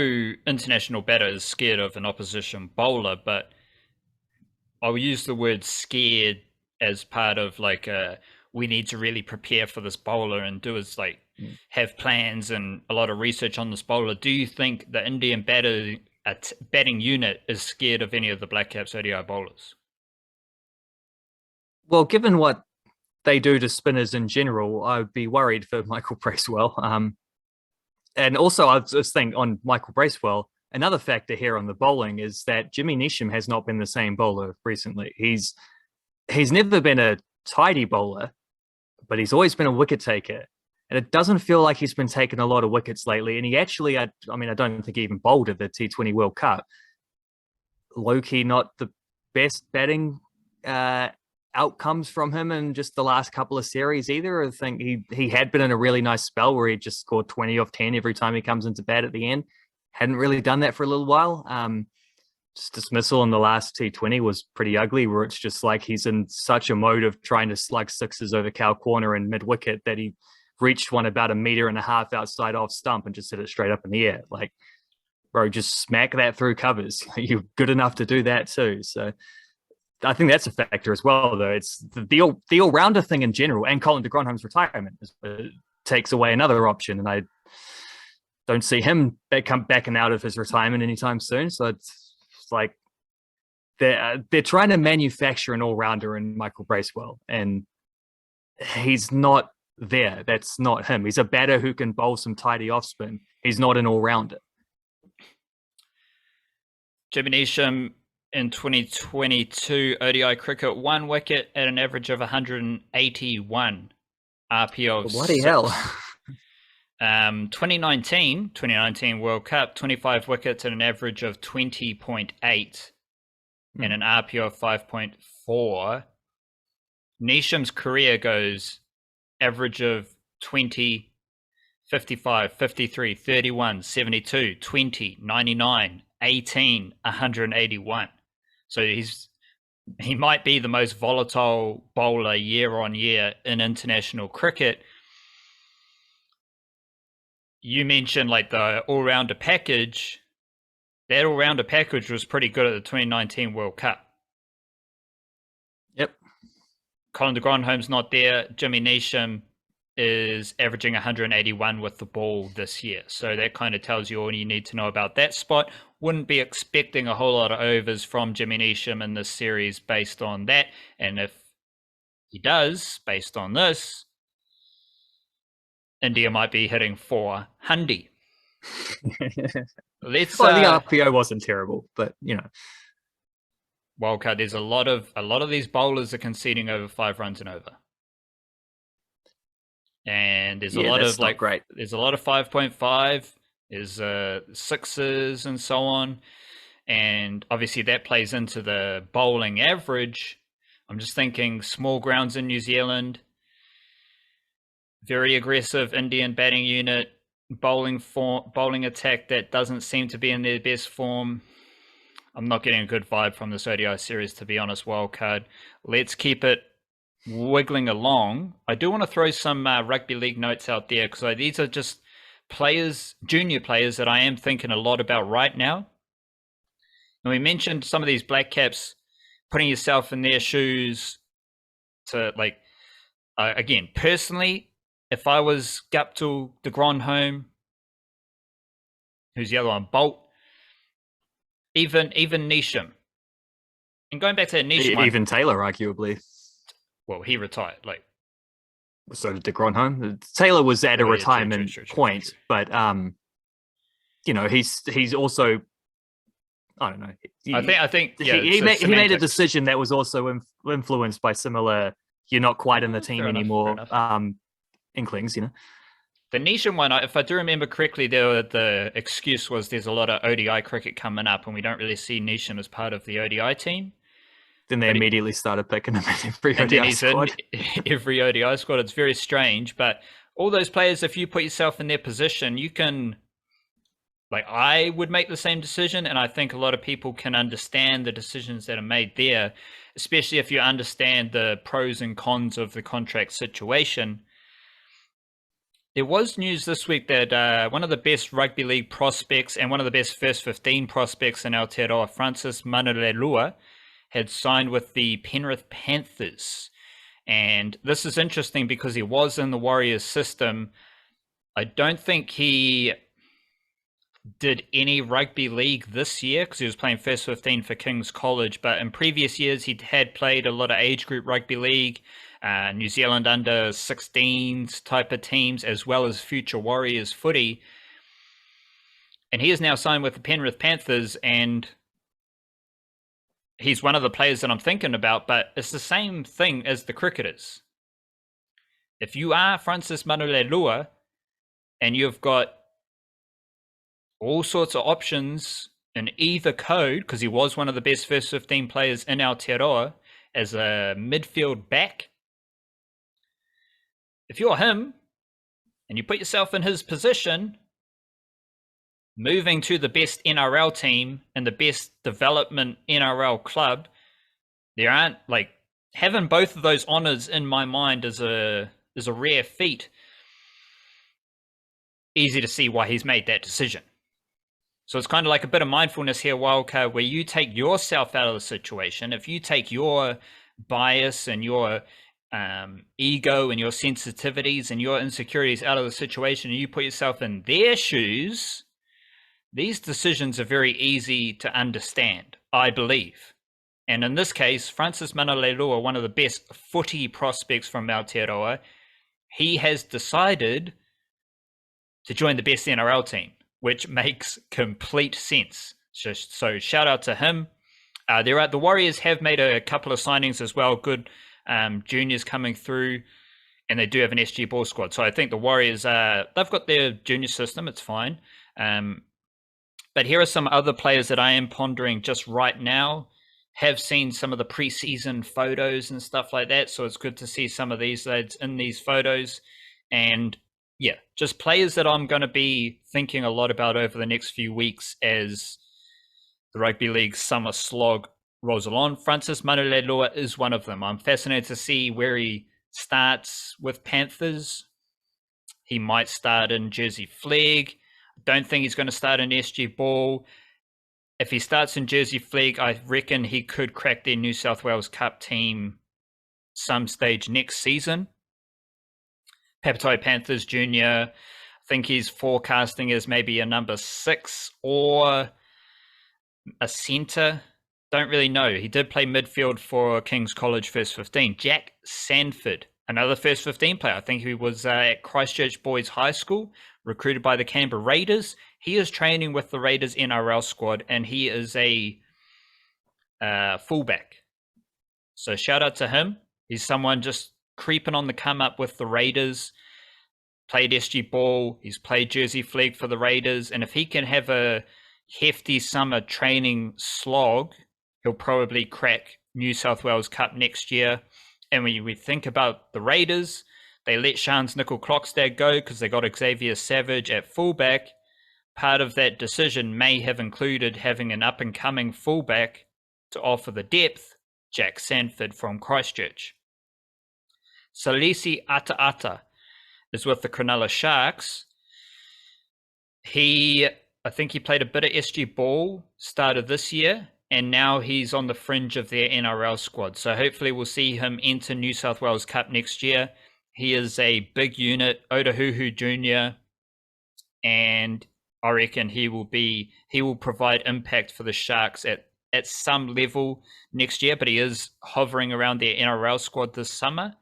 international batter is scared of an opposition bowler, but I'll use the word scared as part of like we need to really prepare for this bowler and have plans and a lot of research on this bowler. Do you think the Indian batting unit is scared of any of the Blackcaps ODI bowlers? Well, given what they do to spinners in general, I would be worried for Michael Bracewell. And also, I was thinking on Michael Bracewell, another factor here on the bowling is that Jimmy Neesham has not been the same bowler recently. He's never been a tidy bowler, but he's always been a wicket taker. And it doesn't feel like he's been taking a lot of wickets lately. And he actually, I don't think he even bowled at the T20 World Cup. Low-key, not the best batting outcomes from him in just the last couple of series either. I think he had been in a really nice spell where he just scored 20 off 10 every time he comes into bat at the end. Hadn't really done that for a little while. dismissal in the last T20 was pretty ugly, where it's just like he's in such a mode of trying to slug sixes over cow corner and mid wicket that he reached one about 1.5 meters outside off stump and just hit it straight up in the air. Like, bro, just smack that through covers. You're good enough to do that too. So I think that's a factor as well, though. It's the all-rounder thing in general, and Colin de Grandhomme's retirement takes away another option, and I don't see him backing out of his retirement anytime soon. So it's like they're trying to manufacture an all-rounder in Michael Bracewell, and he's not there. That's not him. He's a batter who can bowl some tidy off spin. He's not an all-rounder. Jimmy Neesham in 2022 ODI cricket, 1 wicket at an average of 181 RPO of Bloody 6. hell. 2019 World Cup, 25 wickets at an average of 20.8 and an RPO of 5.4. Neesham's career goes average of 20, 55, 53, 31, 72, 20, 99, 18, 181. So he might be the most volatile bowler year on year in international cricket. You mentioned like the all-rounder package. That all-rounder package was pretty good at the 2019 World Cup. Yep. Colin de Grandhomme's not there. Jimmy Neesham is averaging 181 with the ball this year. So that kind of tells you all you need to know about that spot. Wouldn't be expecting a whole lot of overs from Jimmy Neesham in this series based on that. And if he does, based on this, India might be hitting 400. The RPO wasn't terrible, but wildcard. There's a lot of these bowlers are conceding over 5 runs and over, and there's a lot of great. There's a lot of 5.5. There's sixes and so on, and obviously that plays into the bowling average. I'm just thinking small grounds in New Zealand. Very aggressive Indian batting unit, bowling attack that doesn't seem to be in their best form. I'm not getting a good vibe from this ODI series, to be honest, wildcard. Let's keep it wiggling along. I do want to throw some rugby league notes out there because these are just players, junior players that I am thinking a lot about right now. And we mentioned some of these Blackcaps, putting yourself in their shoes to again, personally, if I was Guptill, de Grandhomme, who's the other one? Bolt, even Neesham. And going back to that Neesham even Taylor, arguably. Well, he retired. So did de Grandhomme. Taylor was at a retirement point, but he's also, I don't know. I think he made a decision that was also influenced by similar. You're not quite in the team anymore. Inklings, The Neesham one, if I do remember correctly, the excuse was there's a lot of ODI cricket coming up, and we don't really see Neesham as part of the ODI team. Then they immediately started picking him in every ODI squad. Every ODI squad. It's very strange, but all those players, if you put yourself in their position, you can. I would make the same decision, and I think a lot of people can understand the decisions that are made there, especially if you understand the pros and cons of the contract situation. There was news this week that one of the best rugby league prospects and one of the best first 15 prospects in Aotearoa, Francis Manurelua, had signed with the Penrith Panthers. And this is interesting because he was in the Warriors system. I don't think he did any rugby league this year because he was playing first 15 for King's College. But in previous years, he had played a lot of age group rugby league, New Zealand under 16s type of teams, as well as future Warriors footy. And he is now signed with the Penrith Panthers, and he's one of the players that I'm thinking about, but it's the same thing as the cricketers. If you are Francis Manurelua and you've got all sorts of options in either code, because he was one of the best first 15 players in Aotearoa as a midfield back, if you're him and you put yourself in his position, moving to the best NRL team and the best development NRL club, there aren't like having both of those honors in my mind is a rare feat. Easy to see why he's made that decision. So it's kind of like a bit of mindfulness here, Wildcard, where you take yourself out of the situation. If you take your bias and your ego and your sensitivities and your insecurities out of the situation and you put yourself in their shoes, these decisions are very easy to understand, I believe. And in this case, Francis Manalelua, one of the best footy prospects from Aotearoa, he has decided to join the best NRL team, which makes complete sense. So shout out to him. The Warriors have made a couple of signings as well, good juniors coming through, and they do have an SG ball squad. So I think the Warriors, they've got their junior system, it's fine. But here are some other players that I am pondering just right now. Have seen some of the preseason photos and stuff like that, so it's good to see some of these lads in these photos. And yeah, just players that I'm going to be thinking a lot about over the next few weeks as the rugby league summer slog rolls along. Francis Manalelua is one of them. I'm fascinated to see where he starts with Panthers. He might start in Jersey Flag. Don't think he's going to start in SG Ball. If he starts in Jersey Flag, I reckon he could crack their New South Wales Cup team some stage next season. Papatai Panthers Jr., I think he's forecasting as maybe a number 6 or a centre. Don't really know. He did play midfield for King's College first 15. Jack Sanford, another first 15 player. I think he was at Christchurch Boys High School, recruited by the Canberra Raiders. He is training with the Raiders NRL squad, and he is a fullback. So shout out to him. He's someone just creeping on the come up with the Raiders. Played SG Ball. He's played Jersey Flag for the Raiders. And if he can have a hefty summer training slog, he'll probably crack New South Wales Cup next year. And when we think about the Raiders, they let Shans Nickel-Clockstad go because they got Xavier Savage at fullback. Part of that decision may have included having an up-and-coming fullback to offer the depth, Jack Sanford from Christchurch. Salisi Ata is with the Cronulla Sharks. I think he played a bit of SG Ball, started this year, and now he's on the fringe of their NRL squad. So hopefully we'll see him enter New South Wales Cup next year. He is a big unit, Otahuhu Jr., and I reckon he will provide impact for the Sharks at some level next year, but he is hovering around their NRL squad this summer.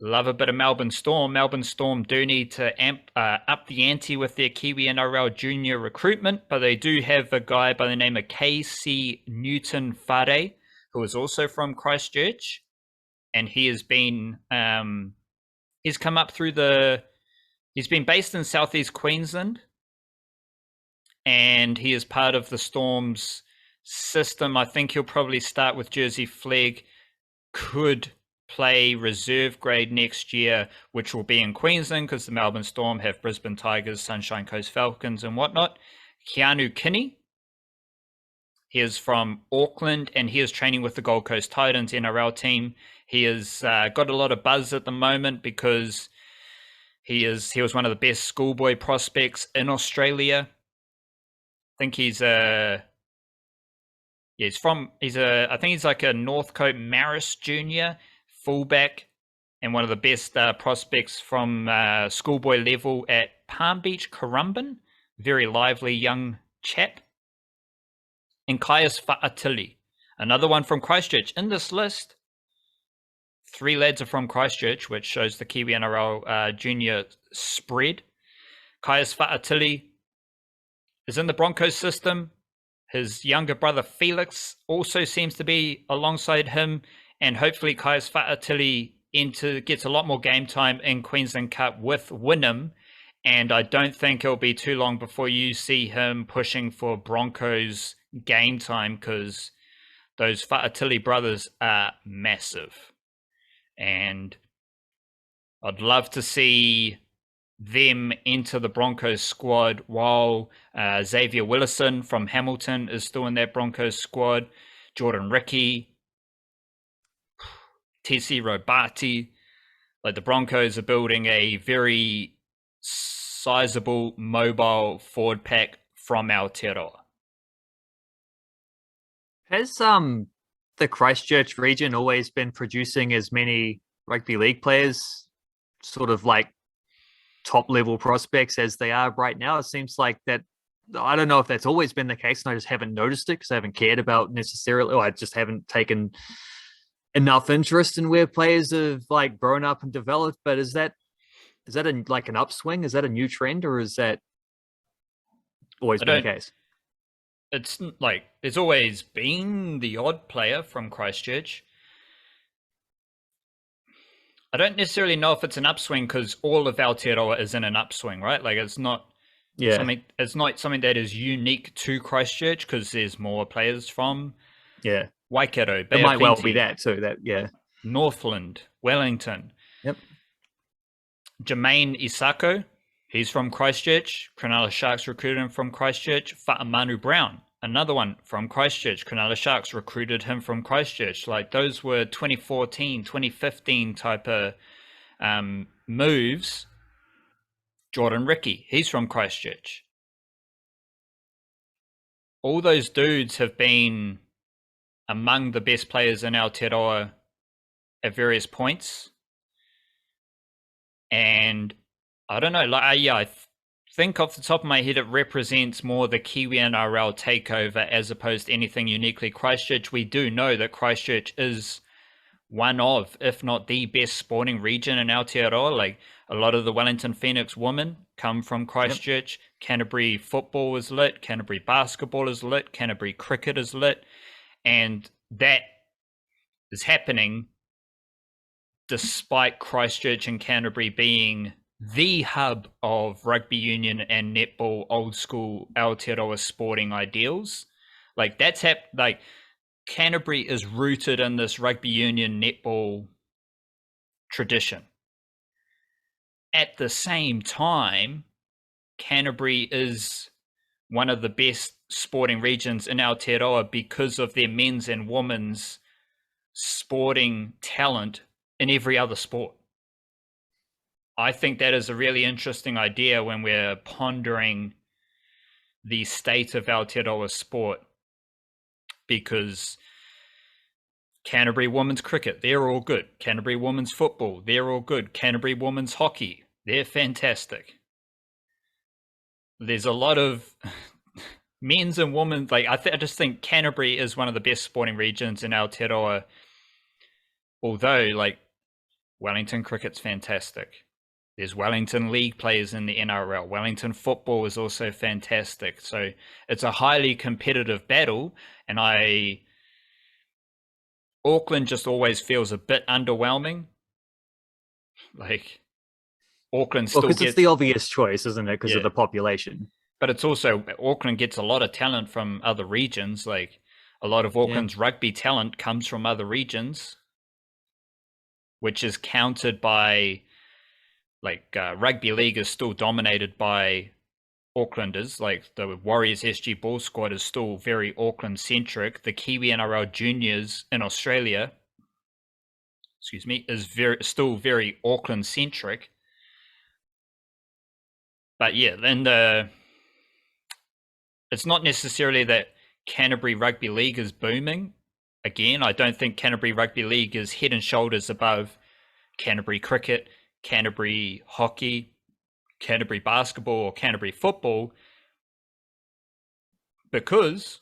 Love a bit of Melbourne Storm. Melbourne Storm do need to up the ante with their Kiwi-NRL junior recruitment, but they do have a guy by the name of KC Newton-Whare, who is also from Christchurch, and he has been he's come up through he's been based in Southeast Queensland, and he is part of the Storm's system. I think he'll probably start with Jersey Flag, could play reserve grade next year, which will be in Queensland because the Melbourne Storm have Brisbane Tigers, Sunshine Coast Falcons and whatnot. Keanu Kinney, he is from Auckland and he is training with the Gold Coast Titans NRL team. He has got a lot of buzz at the moment because he was one of the best schoolboy prospects in Australia. I think he's like a Northcote Marist Junior fullback and one of the best prospects from schoolboy level at Palm Beach Currumbin. Very lively young chap. And Kaius Fa'atili, another one from Christchurch. In this list, 3 lads are from Christchurch, which shows the Kiwi-NRL junior spread. Kaius Fa'atili is in the Broncos system. His younger brother Felix also seems to be alongside him, and hopefully Kaius Fa'atili gets a lot more game time in Queensland Cup with Wynnum, and I don't think it'll be too long before you see him pushing for Broncos game time because those Fa'atili brothers are massive. And I'd love to see them enter the Broncos squad while Xavier Willison from Hamilton is still in that Broncos squad. Jordan Ricky, TC Robati. Like the Broncos are building a very sizable mobile forward pack from Aotearoa. Has the Christchurch region always been producing as many rugby league players, sort of like top level prospects as they are right now? It seems like that. I don't know if that's always been the case, and I just haven't noticed it because I haven't cared about necessarily, or I just haven't taken enough interest in where players have like grown up and developed. But is that like an upswing? Is that a new trend, or is that always been the case? It's like there's always been the odd player from Christchurch. I don't necessarily know if it's an upswing because all of Aotearoa is in an upswing, right? Like it's not something that is unique to Christchurch because there's more players from Waikato, Bay it might well be Plenty, that too. Northland, Wellington. Yep. Jermaine Isako, he's from Christchurch. Cronulla Sharks recruited him from Christchurch. Fa'amanu Brown, another one from Christchurch. Cronulla Sharks recruited him from Christchurch. Like those were 2014, 2015 type of moves. Jordan Ricky, he's from Christchurch. All those dudes have been among the best players in Aotearoa at various points. And I don't know, I think off the top of my head, it represents more the Kiwi-NRL takeover as opposed to anything uniquely Christchurch. We do know that Christchurch is one of, if not the best sporting region in Aotearoa. Like a lot of the Wellington Phoenix women come from Christchurch. Yep. Canterbury football is lit. Canterbury basketball is lit. Canterbury cricket is lit. And that is happening despite Christchurch and Canterbury being the hub of rugby union and netball, old school Aotearoa sporting ideals. Like that's like Canterbury is rooted in this rugby union netball tradition. At the same time, Canterbury is one of the best sporting regions in Aotearoa because of their men's and women's sporting talent in every other sport. I think that is a really interesting idea when we're pondering the state of Aotearoa sport, because Canterbury women's cricket, they're all good. Canterbury women's football, they're all good. Canterbury women's hockey, they're fantastic. There's a lot of men's and women's, like I just think Canterbury is one of the best sporting regions in Aotearoa, although like Wellington cricket's fantastic. There's Wellington League players in the NRL. Wellington football is also fantastic. So it's a highly competitive battle, and Auckland just always feels a bit underwhelming. Like Auckland still gets... it's the obvious choice, isn't it? Because of the population. But it's also, Auckland gets a lot of talent from other regions. Like a lot of Auckland's rugby talent comes from other regions, which is countered by, like, rugby league is still dominated by Aucklanders. Like the Warriors SG Ball squad is still very Auckland centric. The Kiwi-NRL juniors in Australia, is still very Auckland centric. But yeah, then it's not necessarily that Canterbury Rugby League is booming. Again, I don't think Canterbury Rugby League is head and shoulders above Canterbury cricket, Canterbury hockey, Canterbury basketball, or Canterbury football, because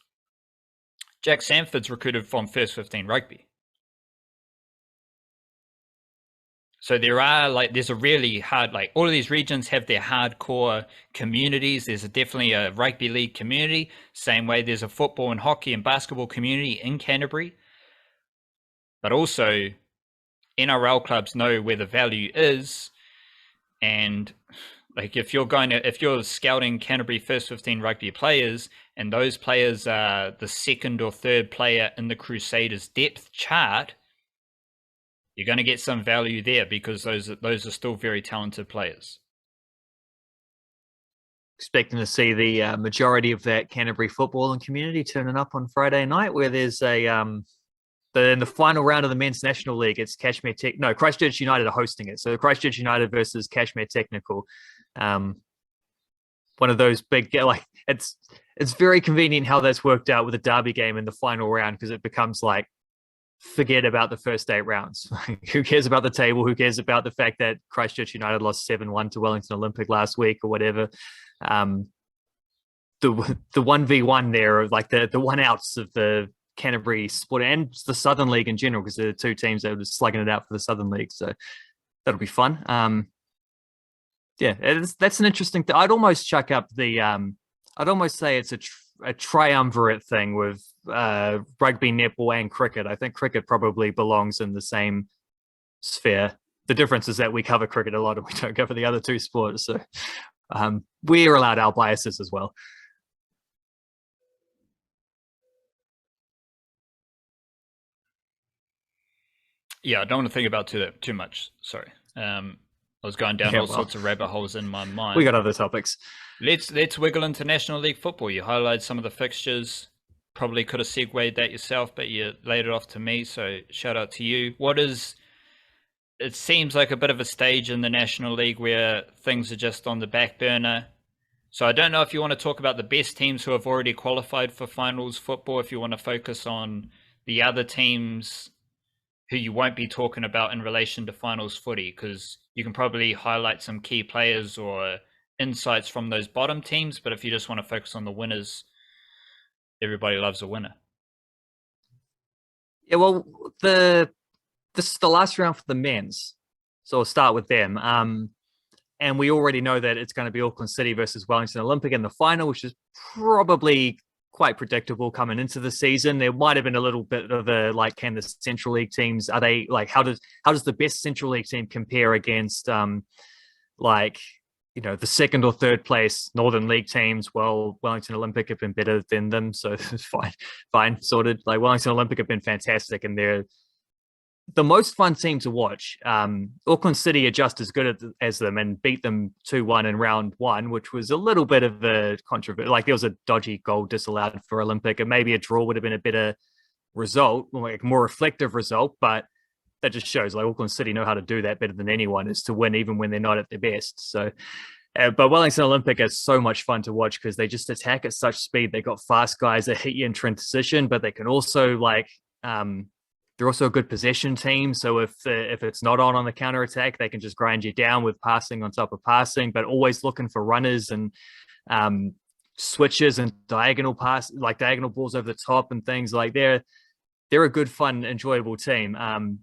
Jack Sanford's recruited from First 15 Rugby. So there's a really hard, like all of these regions have their hardcore communities. There's definitely a rugby league community, same way there's a football and hockey and basketball community in Canterbury. But also NRL clubs know where the value is. And like if you're scouting Canterbury First 15 Rugby players, and those players are the second or third player in the Crusaders depth chart, you're going to get some value there because those are still very talented players. expecting to see the majority of that Canterbury footballing community turning up on Friday night, where there's in the final round of the Men's National League, it's Christchurch United are hosting it. So Christchurch United versus Cashmere Technical. One of those big, like, it's very convenient how that's worked out with a derby game in the final round, because it becomes like, forget about the first 8 rounds. Who cares about the table? Who cares about the fact that Christchurch United lost 7-1 to Wellington Olympic last week or whatever? The 1v1 there, like the one outs of the Canterbury sport and the Southern League in general, because they're the two teams that were just slugging it out for the Southern League. So that'll be fun. That's an interesting thing. I'd almost chuck up I'd almost say it's a triumvirate thing with rugby, netball, and cricket. I think cricket probably belongs in the same sphere. The difference is that we cover cricket a lot and we don't cover the other two sports. So we're allowed our biases as well. Yeah, I don't want to think about too much. Sorry. I was going down all sorts of rabbit holes in my mind. We got other topics. Let's wiggle into National League football. You highlighted some of the fixtures. Probably could have segued that yourself, but you laid it off to me, so shout out to you. It seems like a bit of a stage in the National League where things are just on the back burner. So I don't know if you want to talk about the best teams who have already qualified for finals football, if you want to focus on the other teams who you won't be talking about in relation to finals footy, because you can probably highlight some key players or insights from those bottom teams, but if you just want to focus on the winners, everybody loves a winner. Yeah, well, this is the last round for the men's, so we'll start with them. And we already know that it's going to be Auckland City versus Wellington Olympic in the final, which is probably quite predictable coming into the season. There might have been a little bit of a, like, can the Central League teams, are they like, how does the best Central League team compare against the second or third place Northern League teams? Well, Wellington Olympic have been better than them, so it's fine, sorted. Like, Wellington Olympic have been fantastic, and they're the most fun team to watch. Auckland City are just as good as them and beat them 2-1 in round 1, which was a little bit of a controversy. Like, there was a dodgy goal disallowed for Olympic, and maybe a draw would have been a better result, like a more reflective result, but that just shows, like, Auckland City know how to do that better than anyone, is to win even when they're not at their best. So, but Wellington Olympic is so much fun to watch because they just attack at such speed. They got fast guys that hit you in transition, but they can also, like, they're also a good possession team. So if it's not on the counter attack, they can just grind you down with passing on top of passing, but always looking for runners and switches and diagonal balls over the top and things. Like, they're a good, fun, enjoyable team.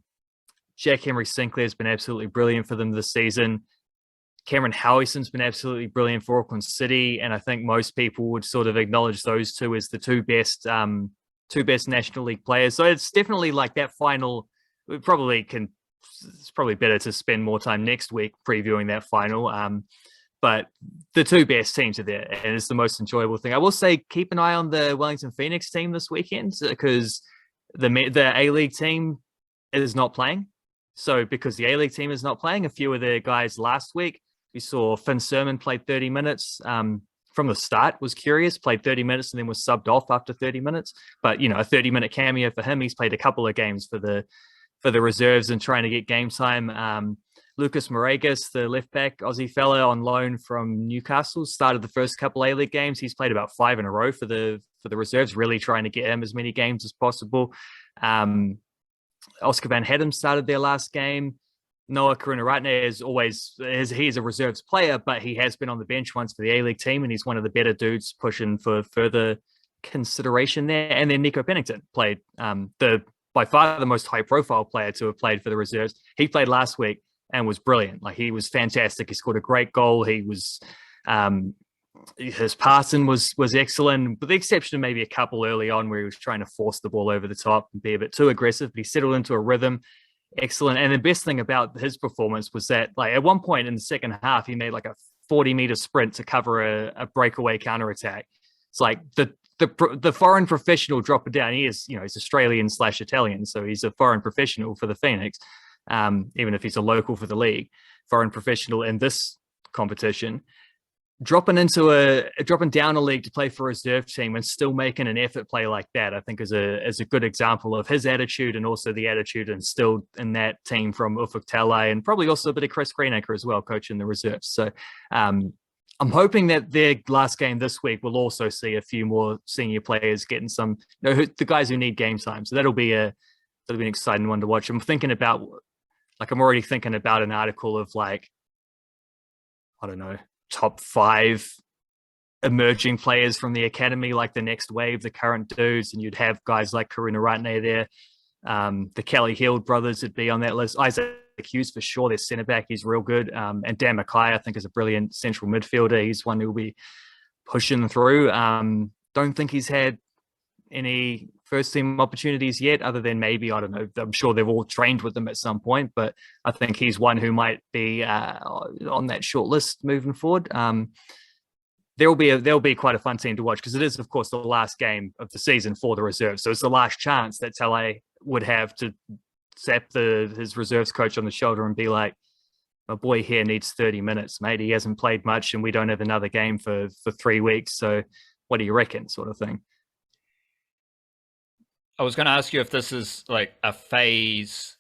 Jack Henry Sinclair has been absolutely brilliant for them this season. Cameron Howison's been absolutely brilliant for Auckland City, and I think most people would sort of acknowledge those two as the two best National League players. So it's definitely like that final. It's probably better to spend more time next week previewing that final. But the two best teams are there, and it's the most enjoyable thing. I will say, keep an eye on the Wellington Phoenix team this weekend, because the A-League team is not playing. So because the A-League team is not playing, a few of their guys last week, we saw Finn Sermon played 30 minutes from the start, was curious, played 30 minutes and then was subbed off after 30 minutes. But, a 30-minute cameo for him. He's played a couple of games for the reserves and trying to get game time. Lucas Moragas, the left-back Aussie fella on loan from Newcastle, started the first couple A-League games. He's played about 5 in a row for the reserves, really trying to get him as many games as possible. Oscar Van Hedem started their last game. Noah Karunaratne he's a reserves player, but he has been on the bench once for the A-League team, and he's one of the better dudes pushing for further consideration there. And then Nico Pennington played, by far the most high-profile player to have played for the reserves. He played last week and was brilliant. Like, he was fantastic. He scored a great goal. He was his passing was excellent, with the exception of maybe a couple early on where he was trying to force the ball over the top and be a bit too aggressive, but he settled into a rhythm. Excellent. And the best thing about his performance was that, like, at one point in the second half, he made like a 40-meter sprint to cover a breakaway counterattack. It's like the foreign professional dropping down. He is, he's Australian/Italian, so he's a foreign professional for the Phoenix, even if he's a local for the league, foreign professional in this competition. dropping down a league to play for a reserve team and still making an effort play like that, I think is a good example of his attitude, and also the attitude instilled in that team from Ufuk Talay, and probably also a bit of Chris Greenacre as well, coaching the reserves. So I'm hoping that their last game this week will also see a few more senior players getting some, the guys who need game time. So that'll be an exciting one to watch. I'm already thinking about an article of like, I don't know, top 5 emerging players from the academy, like the next wave, the current dudes, and you'd have guys like Karuna Ratne there. The Kelly Hield brothers would be on that list. Isaac Hughes for sure, their centre back, he's real good. And Dan Mackay, I think, is a brilliant central midfielder. He's one who will be pushing through. Don't think he's had any first team opportunities yet, other than maybe, I don't know, I'm sure they've all trained with them at some point, but I think he's one who might be on that short list moving forward. There'll be quite a fun team to watch, because it is, of course, the last game of the season for the reserves. So it's the last chance that Tele would have to zap his reserves coach on the shoulder and be like, my boy here needs 30 minutes, mate. He hasn't played much and we don't have another game for 3 weeks. So what do you reckon, sort of thing? I was going to ask you if this is like a phase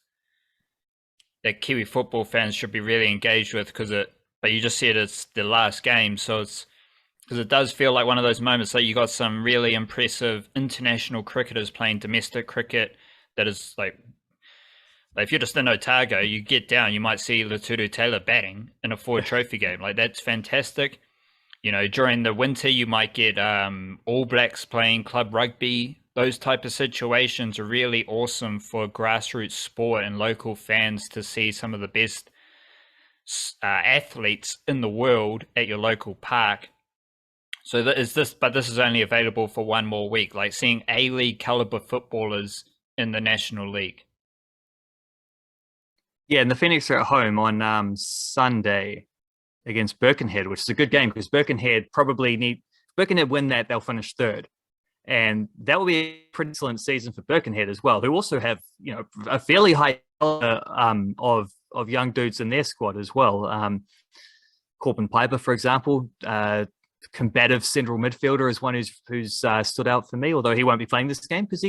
that Kiwi football fans should be really engaged with, but you just said it's the last game, so it's because it does feel like one of those moments that you got some really impressive international cricketers playing domestic cricket that is like if you're just in Otago, you get down, you might see Laturu Taylor batting in a Ford Trophy game. Like, that's fantastic. During the winter, you might get All Blacks playing club rugby. Those type of situations are really awesome for grassroots sport and local fans to see some of the best athletes in the world at your local park. So this is only available for one more week, like seeing A-League caliber footballers in the National League. Yeah, and the Phoenix are at home on Sunday against Birkenhead, which is a good game, because Birkenhead win that, they'll finish 3rd. And that will be a pretty excellent season for Birkenhead as well, who also have, a fairly high of young dudes in their squad as well. Corbin Piper, for example, combative central midfielder, is one who's stood out for me, although he won't be playing this game because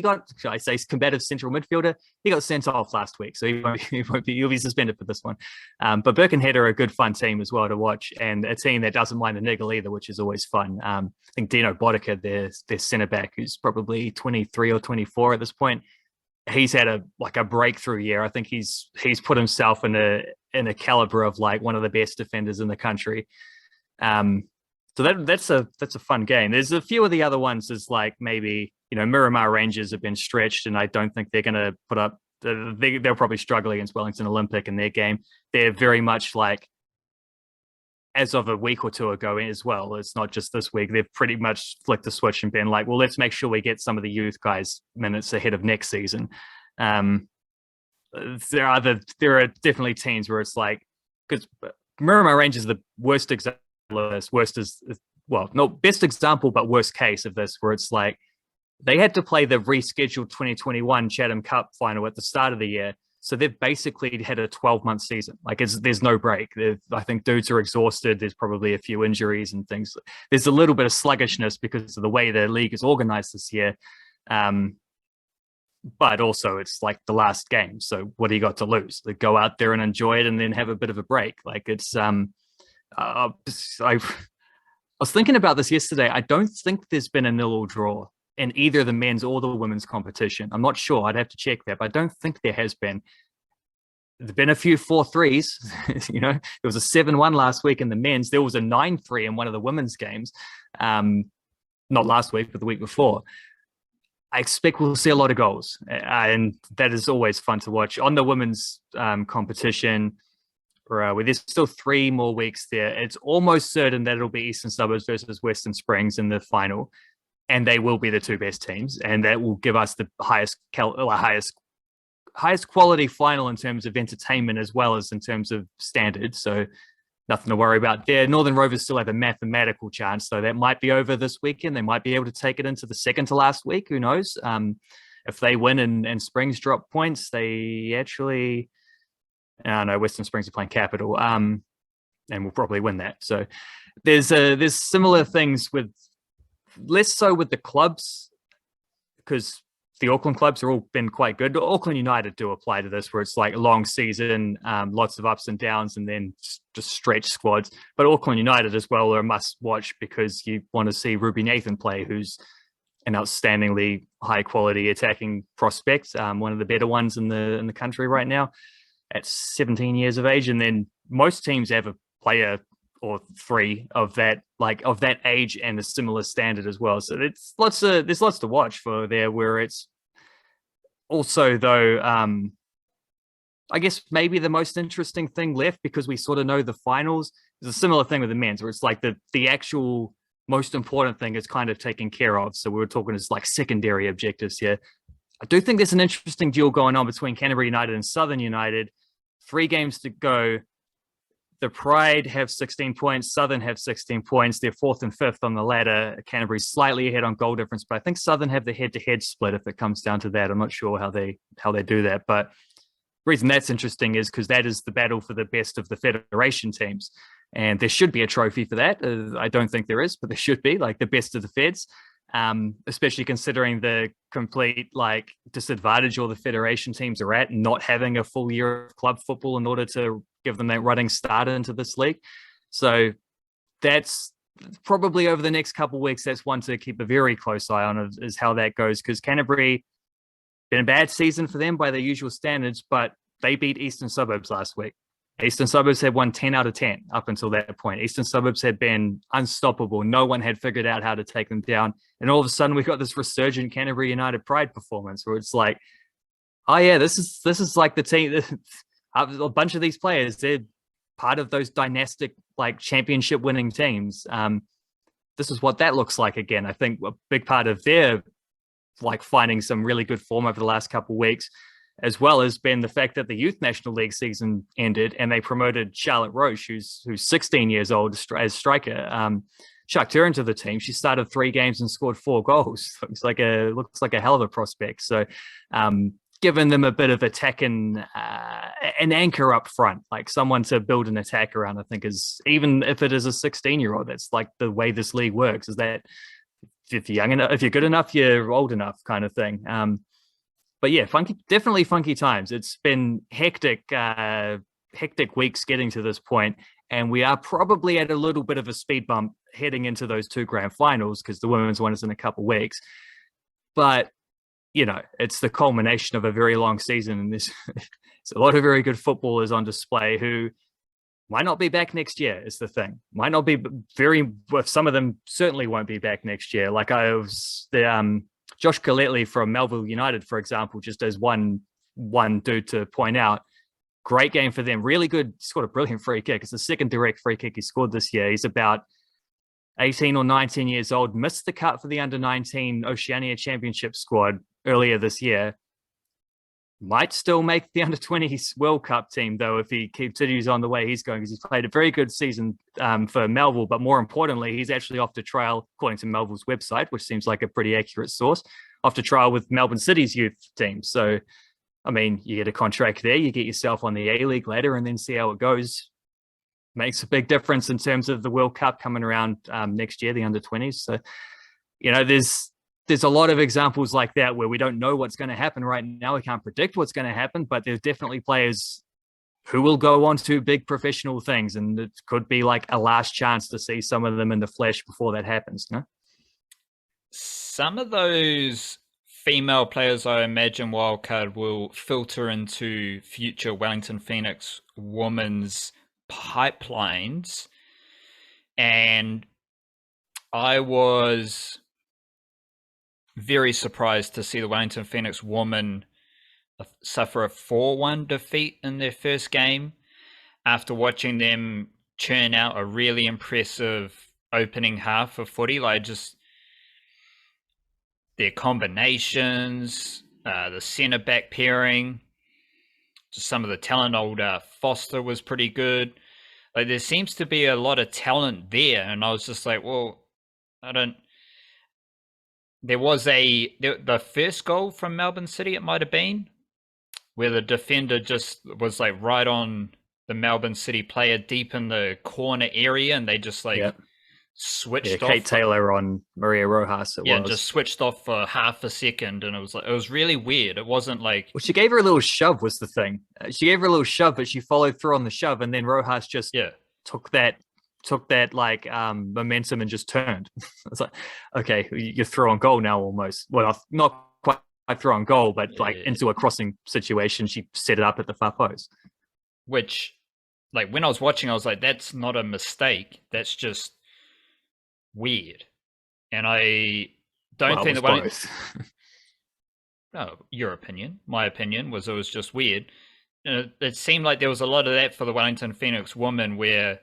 combative central midfielder, he got sent off last week, so he'll be suspended for this one. But Birkenhead are a good fun team as well to watch, and a team that doesn't mind the niggle either, which is always fun. I think Dino Bodica, their centre back, who's probably 23 or 24 at this point, he's had a breakthrough year. I think he's put himself in a caliber of like one of the best defenders in the country. So that's a fun game. There's a few of the other ones, is like maybe, Miramar Rangers have been stretched, and I don't think they're going to put up. They'll probably struggle against Wellington Olympic in their game. They're very much like, as of a week or two ago as well, it's not just this week, they've pretty much flicked the switch and been like, well, let's make sure we get some of the youth guys minutes ahead of next season. There are definitely teams where it's like, because Miramar Rangers are the worst example of this. Best example, but worst case of this, where it's like they had to play the rescheduled 2021 Chatham Cup final at the start of the year. So they've basically had a 12-month season. Like, there's no break. I think dudes are exhausted. There's probably a few injuries and things. There's a little bit of sluggishness because of the way the league is organized this year. But also, it's like the last game. So what do you got to lose? Like, go out there and enjoy it, and then have a bit of a break. Like, it's I was thinking about this yesterday. I don't think there's been a 0-0 draw in either the men's or the women's competition. I'm not sure. I'd have to check that, but I don't think there has been. There've been a few 4-3s. There was a 7-1 last week in the men's. There was a 9-3 in one of the women's games. Not last week, but the week before. I expect we'll see a lot of goals, and that is always fun to watch. On the women's competition, where there's still 3 more weeks there, it's almost certain that it'll be Eastern Suburbs versus Western Springs in the final, and they will be the 2 best teams, and that will give us the highest quality final in terms of entertainment as well as in terms of standards. So nothing to worry about there. Northern Rovers still have a mathematical chance, though. That might be over this weekend. They might be able to take it into the second to last week. Who knows? If they win and Springs drop points, they actually... I know Western Springs are playing Capital. and we'll probably win that. So there's similar things with less so with the clubs because the Auckland clubs have all been quite good. Auckland United do apply to this, where it's like a long season, lots of ups and downs, and then just stretch squads. But Auckland United as well are a must watch because you want to see Ruby Nathan play, who's an outstandingly high quality attacking prospect, one of the better ones in the country right now at 17 years of age. And then most teams have a player or three of that age and a similar standard as well. So there's lots to watch for there. Where it's also though, I guess maybe the most interesting thing left, because we sort of know the finals, is a similar thing with the men's, where it's like the actual most important thing is kind of taken care of. So we were talking as like secondary objectives here. I do think there's an interesting duel going on between Canterbury United and Southern United. 3 games to go. The Pride have 16 points. Southern have 16 points. They're 4th and 5th on the ladder. Canterbury's slightly ahead on goal difference, but I think Southern have the head-to-head split if it comes down to that. I'm not sure how they do that, but the reason that's interesting is because that is the battle for the best of the federation teams, and there should be a trophy for that. I don't think there is, but there should be, like the best of the feds. Especially considering the complete like disadvantage all the federation teams are at, not having a full year of club football in order to give them that running start into this league. So that's probably over the next couple of weeks, that's one to keep a very close eye on, is how that goes, because Canterbury, been a bad season for them by their usual standards, but they beat Eastern Suburbs last week. Eastern Suburbs had won 10 out of 10 up until that point. Eastern Suburbs had been unstoppable. No one had figured out how to take them down. And all of a sudden we got this resurgent Canterbury United Pride performance where it's like, oh yeah, this is like the team. A bunch of these players, they're part of those dynastic like championship winning teams. This is what that looks like again. I think a big part of their like finding some really good form over the last couple of weeks, as well as been the fact that the Youth National League season ended and they promoted Charlotte Roche, who's 16 years old as striker. Chucked her into the team. She started 3 games and scored 4 goals. Looks like a hell of a prospect. So, giving them a bit of attack and an anchor up front, like someone to build an attack around, I think is, even if it is a 16-year-old, that's like the way this league works. Is that if you're young enough, if you're good enough, you're old enough, kind of thing. But yeah, definitely funky times. It's been hectic weeks getting to this point, and we are probably at a little bit of a speed bump heading into those 2 grand finals because the women's one is in a couple of weeks. But you know, it's the culmination of a very long season, and there's a lot of very good footballers on display who might not be back next year. Is the thing. Might not be some of them certainly won't be back next year. Like Josh Colletley from Melville United, for example, just as one dude to point out. Great game for them. Really good. Scored a brilliant free kick. It's the second direct free kick he scored this year. He's about 18 or 19 years old. Missed the cut for the under-19 Oceania Championship squad earlier this year. Might still make the under-20s World Cup team, though, if he continues on the way he's going, because he's played a very good season for Melville. But more importantly, he's actually off to trial, according to Melville's website, which seems like a pretty accurate source, off to trial with Melbourne City's youth team. So, I mean, you get a contract there, you get yourself on the A-League later, and then see how it goes. Makes a big difference in terms of the World Cup coming around next year, the under-20s. So, you know, there's a lot of examples like that where we don't know what's going to happen right now. We can't predict what's going to happen, but there's definitely players who will go on to big professional things, and it could be like a last chance to see some of them in the flesh before that happens. No? Some of those female players, I imagine, Wildcard will filter into future Wellington Phoenix women's pipelines, and I was very surprised to see the Wellington Phoenix women suffer a 4-1 defeat in their first game after watching them churn out a really impressive opening half of footy. Like, just their combinations, the centre back pairing, just some of the talent. Old Foster was pretty good. Like, there seems to be a lot of talent there, and I was just like, well, there was the first goal from Melbourne City, it might have been, where the defender just was like right on the Melbourne City player deep in the corner area, and they just Yeah. like Yeah, switched Kate off. Taylor on Maria Rojas, it Yeah, and just was. switched off for half a second, and it was like it was really weird. It wasn't like Well, she gave her a little shove, was the thing. She gave her a little shove, but she followed through on the shove, and then Rojas just yeah, took that like momentum and just turned. It's like, okay, you're through on goal now almost. Well, not quite through on goal, but like into a crossing situation. She set it up at the far post. which like when I was watching, I was like, that's not a mistake. That's just weird. And I don't Well, it think was that one. both. Oh, your opinion. My opinion was it was just weird. It seemed like there was a lot of that for the Wellington Phoenix women, where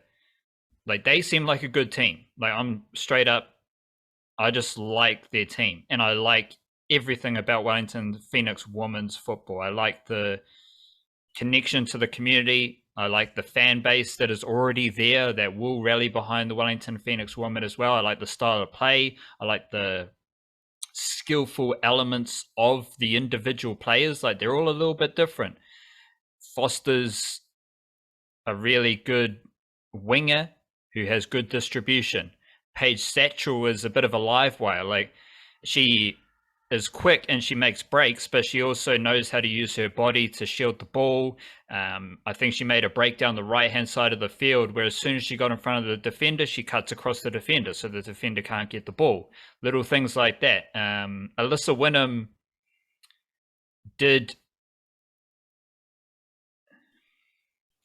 like they seem like a good team. Like I'm straight up, I just like their team, and I like everything about Wellington Phoenix women's football. I like the connection to the community. I like the fan base that is already there that will rally behind the Wellington Phoenix women as well. I like the style of play. I like the skillful elements of the individual players. Like they're all a little bit different. Foster's a really good winger who has good distribution. Paige Satchel is a bit of a live wire. Like she is quick and she makes breaks, but she also knows how to use her body to shield the ball. I think she made a break down the right-hand side of the field where as soon as she got in front of the defender, she cuts across the defender so the defender can't get the ball. Little things like that. Alyssa Wynnum did...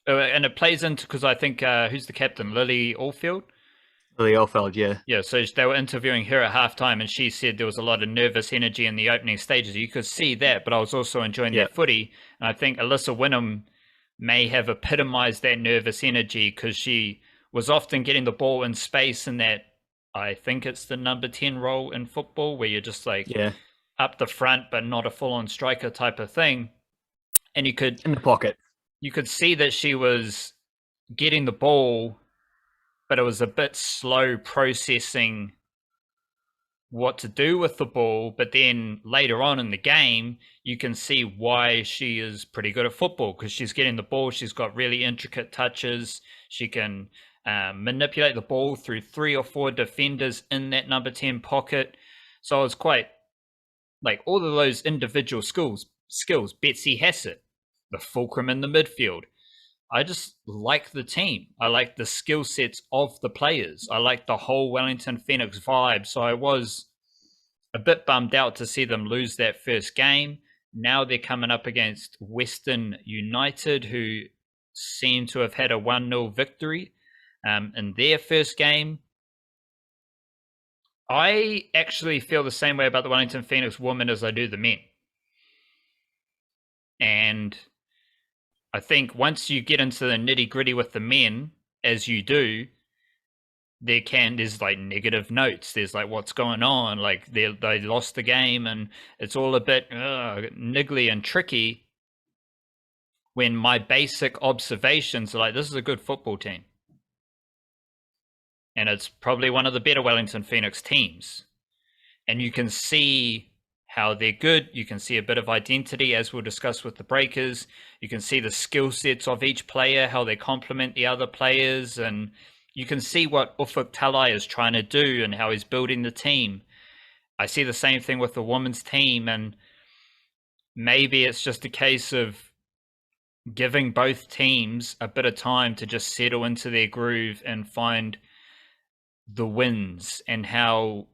and it plays into, because I think, who's the captain? Lily Allfield? Lily Elfeld, yeah. Yeah, so they were interviewing her at halftime, and she said there was a lot of nervous energy in the opening stages. You could see that, but I was also enjoying their footy. And I think Alyssa Wynnum may have epitomized that nervous energy because she was often getting the ball in space in that, I think it's the number 10 role in football, where you're just like up the front, but not a full-on striker type of thing. And you could... in the pocket. You could see that she was getting the ball, but it was a bit slow processing what to do with the ball. But then later on in the game, you can see why she is pretty good at football, because she's getting the ball. She's got really intricate touches. She can manipulate the ball through 3 or 4 defenders in that number 10 pocket. So I was quite like all of those individual skills. Betsy Hassett, the fulcrum in the midfield. I just like the team. I like the skill sets of the players. I like the whole Wellington Phoenix vibe. So I was a bit bummed out to see them lose that first game. Now they're coming up against Western United, who seem to have had a 1-0 victory in their first game. I actually feel the same way about the Wellington Phoenix women as I do the men. And I think once you get into the nitty gritty with the men, as you do, there's like negative notes. There's like, what's going on? Like they lost the game, and it's all a bit niggly and tricky. When my basic observations are like, this is a good football team, and it's probably one of the better Wellington Phoenix teams, and you can see how they're good. You can see a bit of identity, as we'll discuss with the Breakers. You can see the skill sets of each player, how they complement the other players, and you can see what Ufuk Talai is trying to do and how he's building the team. I see the same thing with the women's team, and maybe it's just a case of giving both teams a bit of time to just settle into their groove and find the wins, and how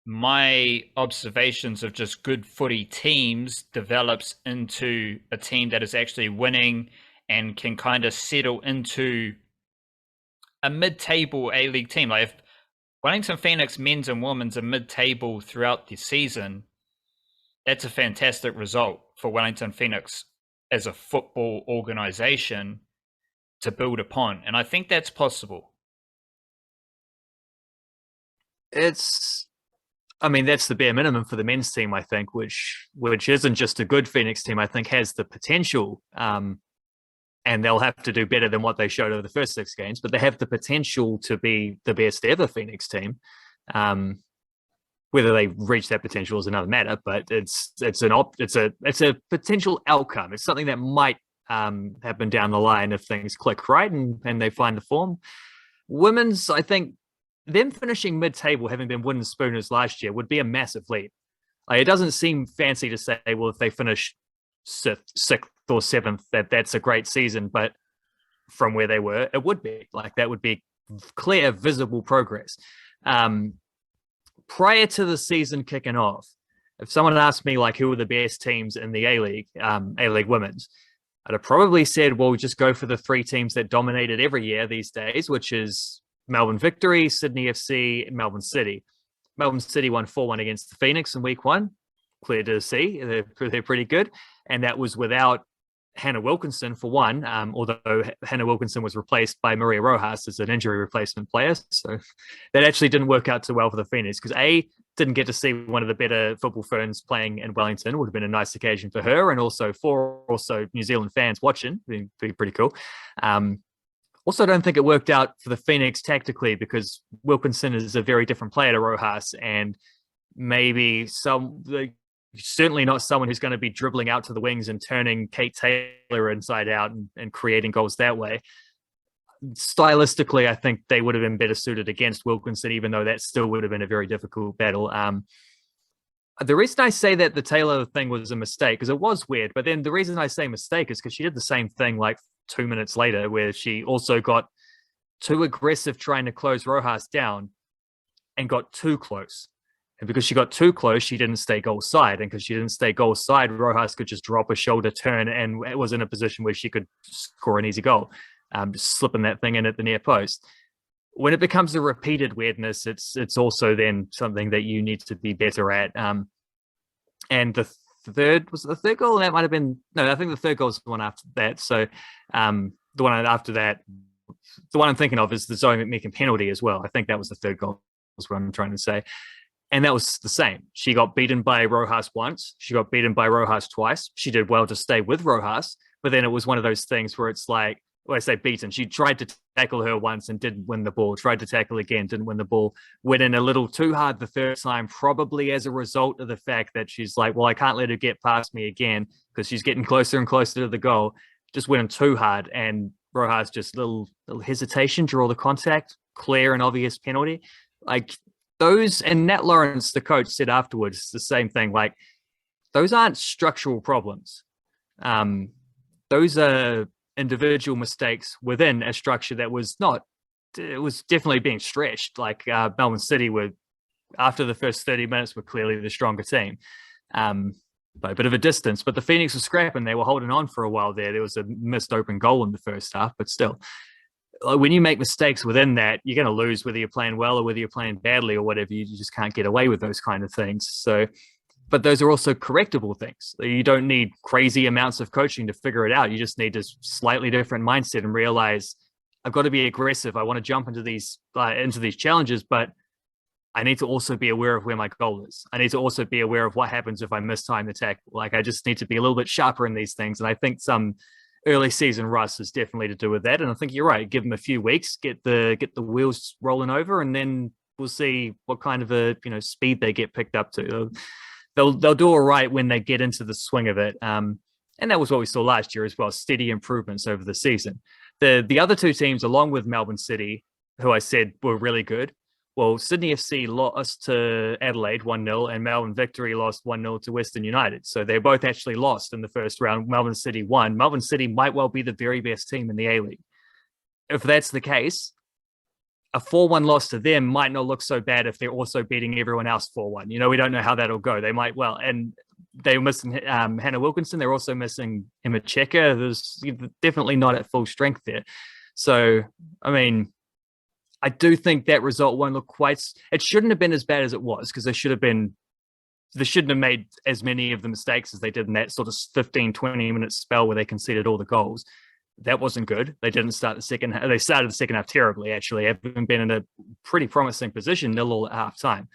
my observations of just good footy teams develops into a team that is actually winning and can kind of settle into a mid-table A-League team. Like if Wellington Phoenix men's and women's are mid-table throughout the season, that's a fantastic result for Wellington Phoenix as a football organization to build upon. And I think that's possible. I mean, that's the bare minimum for the men's team, I think, which isn't just a good Phoenix team. I think has the potential, and they'll have to do better than what they showed over the first 6 games. But they have the potential to be the best ever Phoenix team. Whether they reach that potential is another matter. But it's a potential outcome. It's something that might happen down the line if things click right and they find the form. Women's, I think, them finishing mid-table, having been wooden spooners last year, would be a massive leap. Like, it doesn't seem fancy to say, well, if they finish sixth or seventh, that's a great season, but from where they were, it would be like that would be clear, visible progress. Prior to the season kicking off, if someone asked me like who are the best teams in the A-League women's, I'd have probably said, well, just go for the three teams that dominated every year these days, which is Melbourne Victory, Sydney FC, Melbourne City. Melbourne City won 4-1 against the Phoenix in week one. Clear to see. They're pretty good. And that was without Hannah Wilkinson for one, although Hannah Wilkinson was replaced by Maria Rojas as an injury replacement player. So that actually didn't work out too well for the Phoenix because didn't get to see one of the better football ferns playing in Wellington. Would have been a nice occasion for her and also for New Zealand fans watching. Be pretty cool. Also, don't think it worked out for the Phoenix tactically because Wilkinson is a very different player to Rojas and maybe certainly not someone who's going to be dribbling out to the wings and turning Kate Taylor inside out and creating goals that way. Stylistically, I think they would have been better suited against Wilkinson, even though that still would have been a very difficult battle. The reason I say that the Taylor thing was a mistake, because it was weird, but then the reason I say mistake is because she did the same thing like 2 minutes later, where she also got too aggressive trying to close Rojas down and got too close. And because she got too close, she didn't stay goal side. And because she didn't stay goal side, Rojas could just drop a shoulder turn and it was in a position where she could score an easy goal, just slipping that thing in at the near post. When it becomes a repeated weirdness, it's also then something that you need to be better at. And the third goal? That might have been, no, I think the third goal is the one after that. So the one after that, the one I'm thinking of is the Zoe McMeekin penalty as well. I think that was the third goal, is what I'm trying to say. And that was the same. She got beaten by Rojas once. She got beaten by Rojas twice. She did well to stay with Rojas. But then it was one of those things where it's like, when I say beaten, she tried to tackle her once and didn't win the ball. Tried to tackle again, didn't win the ball. Went in a little too hard the third time, probably as a result of the fact that she's like, well, I can't let her get past me again because she's getting closer and closer to the goal. Just went in too hard. And Rojas just little hesitation, draw the contact, clear and obvious penalty. Like, those, and Nat Lawrence, the coach, said afterwards the same thing. Like, those aren't structural problems. Those are individual mistakes within a structure that was not. It was definitely being stretched. Like Melbourne City were, after the first 30 minutes, were clearly the stronger team by a bit of a distance. But the Phoenix was scrapping. They were holding on for a while there. There was a missed open goal in the first half, but still. When you make mistakes within that, you're going to lose whether you're playing well or whether you're playing badly or whatever. You just can't get away with those kind of things. So, but those are also correctable things. You don't need crazy amounts of coaching to figure it out. You just need a slightly different mindset and realize I've got to be aggressive. I want to jump into these challenges, but I need to also be aware of where my goal is. I need to also be aware of what happens if I miss time the tackle. Like, I just need to be a little bit sharper in these things. And I think some early season rust is definitely to do with that. And I think you're right. Give them a few weeks, get the wheels rolling over, and then we'll see what kind of a speed they get picked up to. They'll do all right when they get into the swing of it. And that was what we saw last year as well, steady improvements over the season. The other two teams, along with Melbourne City, who I said were really good, well, Sydney FC lost to Adelaide 1-0 and Melbourne Victory lost 1-0 to Western United. So they both actually lost in the first round. Melbourne City won. Melbourne City might well be the very best team in the A-League. If that's the case, a 4-1 loss to them might not look so bad if they're also beating everyone else 4-1. We don't know how that'll go. They might well. And they're missing Hannah Wilkinson. They're also missing Emma Checker. There's definitely not at full strength there. So, I mean, I do think that result won't look quite. It shouldn't have been as bad as it was because they shouldn't have made as many of the mistakes as they did in that sort of 15, 20-minute spell where they conceded all the goals. That wasn't good. They didn't start the second half. They started the second half terribly, actually, having been in a pretty promising position, 0-0 at half time.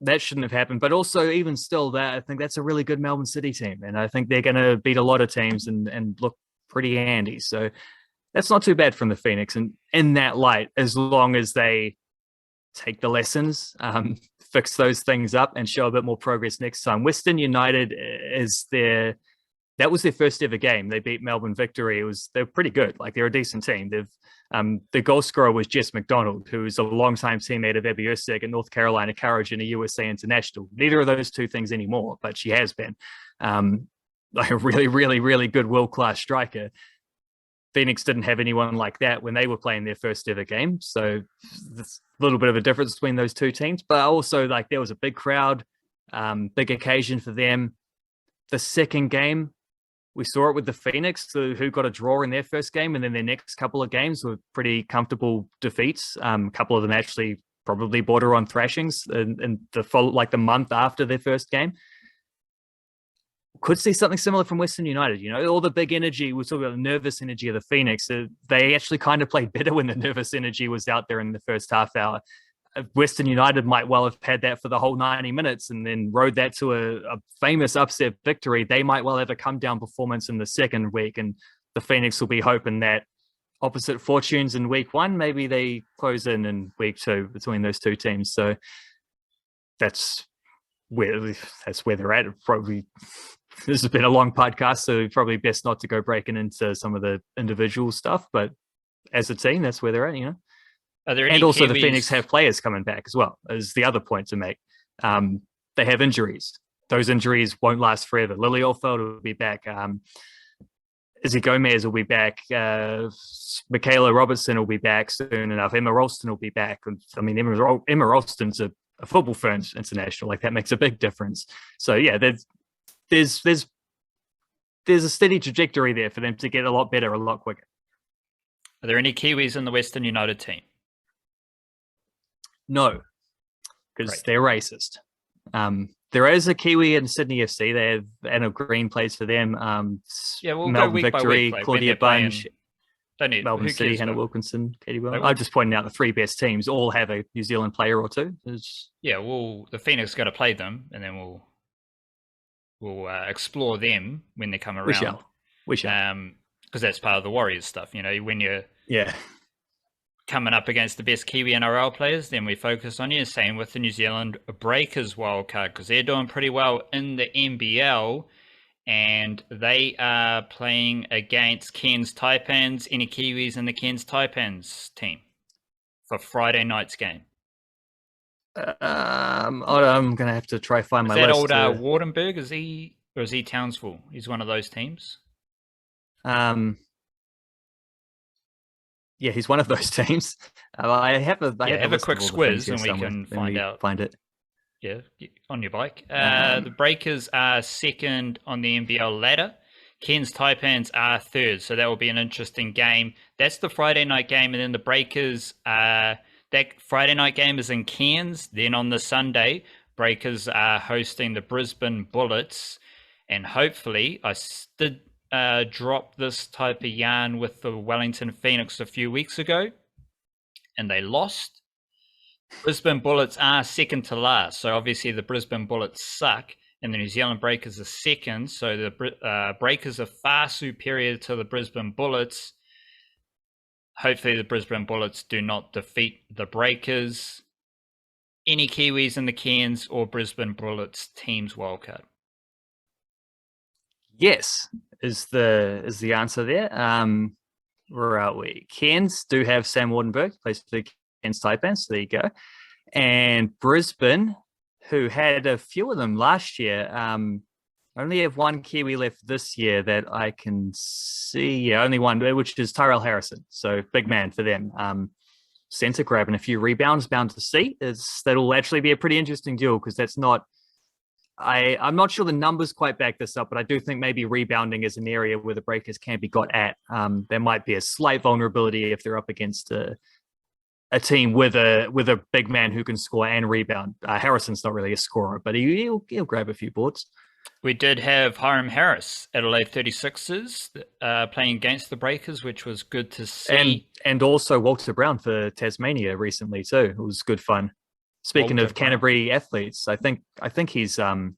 That shouldn't have happened. But also, even still, I think that's a really good Melbourne City team. And I think they're going to beat a lot of teams and look pretty handy. So that's not too bad from the Phoenix. And in that light, as long as they take the lessons, fix those things up and show a bit more progress next time. Western United is their that was their first ever game. They beat Melbourne Victory. They're pretty good. Like they're a decent team. The goal scorer was Jess McDonald, who's a longtime teammate of Abby Erceg at North Carolina Courage and a USA international. Neither of those two things anymore, but she has been. Like a really, really, really good world-class striker. Phoenix didn't have anyone like that when they were playing their first ever game. So there's a little bit of a difference between those two teams. But also, like, there was a big crowd, big occasion for them. The second game, we saw it with the Phoenix, who got a draw in their first game, and then their next couple of games were pretty comfortable defeats. A couple of them actually probably border on thrashings in the month after their first game. Could see something similar from Western United. You know, all the big energy, we're talking about the nervous energy of the Phoenix. They actually kind of played better when the nervous energy was out there in the first half hour. Western United might well have had that for the whole 90 minutes and then rode that to a famous upset victory. They might well have a come down performance in the second week, and the Phoenix will be hoping that opposite fortunes in week one, maybe they close in week two between those two teams. So that's where they're at. Probably this has been a long podcast, so probably best not to go breaking into some of the individual stuff. But as a team, that's where they're at, you know. Are there any and also Kiwis... the Phoenix have players coming back as well, is the other point to make. They have injuries. Those injuries won't last forever. Lily Oldfield will be back. Izzy Gomez will be back. Michaela Robertson will be back soon enough. Emma Ralston will be back. I mean, Emma Ralston's a football Ferns international. Like, that makes a big difference. So yeah, there's a steady trajectory there for them to get a lot better, a lot quicker. Are there any Kiwis in the Western United team? No, because they're racist. There is a Kiwi in Sydney FC. They have Anna Green plays for them. We'll Melbourne go week Victory, by week, Claudia Bunge, Melbourne City, Hannah Wilkinson, Katie Well. I'm just pointing out the three best teams all have a New Zealand player or two. The Phoenix got to play them, and then we'll explore them when they come around. We shall. Because that's part of the Warriors stuff. You know, when you're coming up against the best Kiwi-NRL players, then we focus on you. Same with the New Zealand Breakers wildcard, because they're doing pretty well in the NBL, and they are playing against Cairns Taipans. Any Kiwis in the Cairns Taipans team for Friday night's game? I'm going to have to try find my list. Is that old Wardenberg? Is he Townsville? He's one of those teams. Yeah, he's one of those teams. I have a quick squiz and we can find it. Yeah, on your bike. The Breakers are second on the NBL ladder. Cairns Taipans are third, so that will be an interesting game. That's the Friday night game, and then the Breakers, that Friday night game is in Cairns. Then on the Sunday, Breakers are hosting the Brisbane Bullets, and hopefully, I did drop this type of yarn with the Wellington Phoenix a few weeks ago, and they lost. Brisbane Bullets are second to last, so obviously the Brisbane Bullets suck, and the New Zealand Breakers are second, so the Breakers are far superior to the Brisbane Bullets. Hopefully the Brisbane Bullets do not defeat the Breakers. Any Kiwis in the Cairns or Brisbane Bullets teams wildcard? Yes, is the answer there. Where are we? Cairns do have Sam Wardenberg, plays for the Cairns Taipans, so there you go. And Brisbane, who had a few of them last year, only have one Kiwi left this year that I can see. Yeah, only one, which is Tyrell Harrison. So big man for them. Centre grabbing a few rebounds, bound to see. That'll actually be a pretty interesting duel, because that's not. I'm not sure the numbers quite back this up, but I do think maybe rebounding is an area where the Breakers can be got at. There might be a slight vulnerability if they're up against a team with a big man who can score and rebound. Harrison's not really a scorer, but he'll grab a few boards. We did have Hiram Harris, Adelaide 36ers, playing against the Breakers, which was good to see. And also Walter Brown for Tasmania recently too. It was good fun. Speaking of Canterbury athletes, I think he's from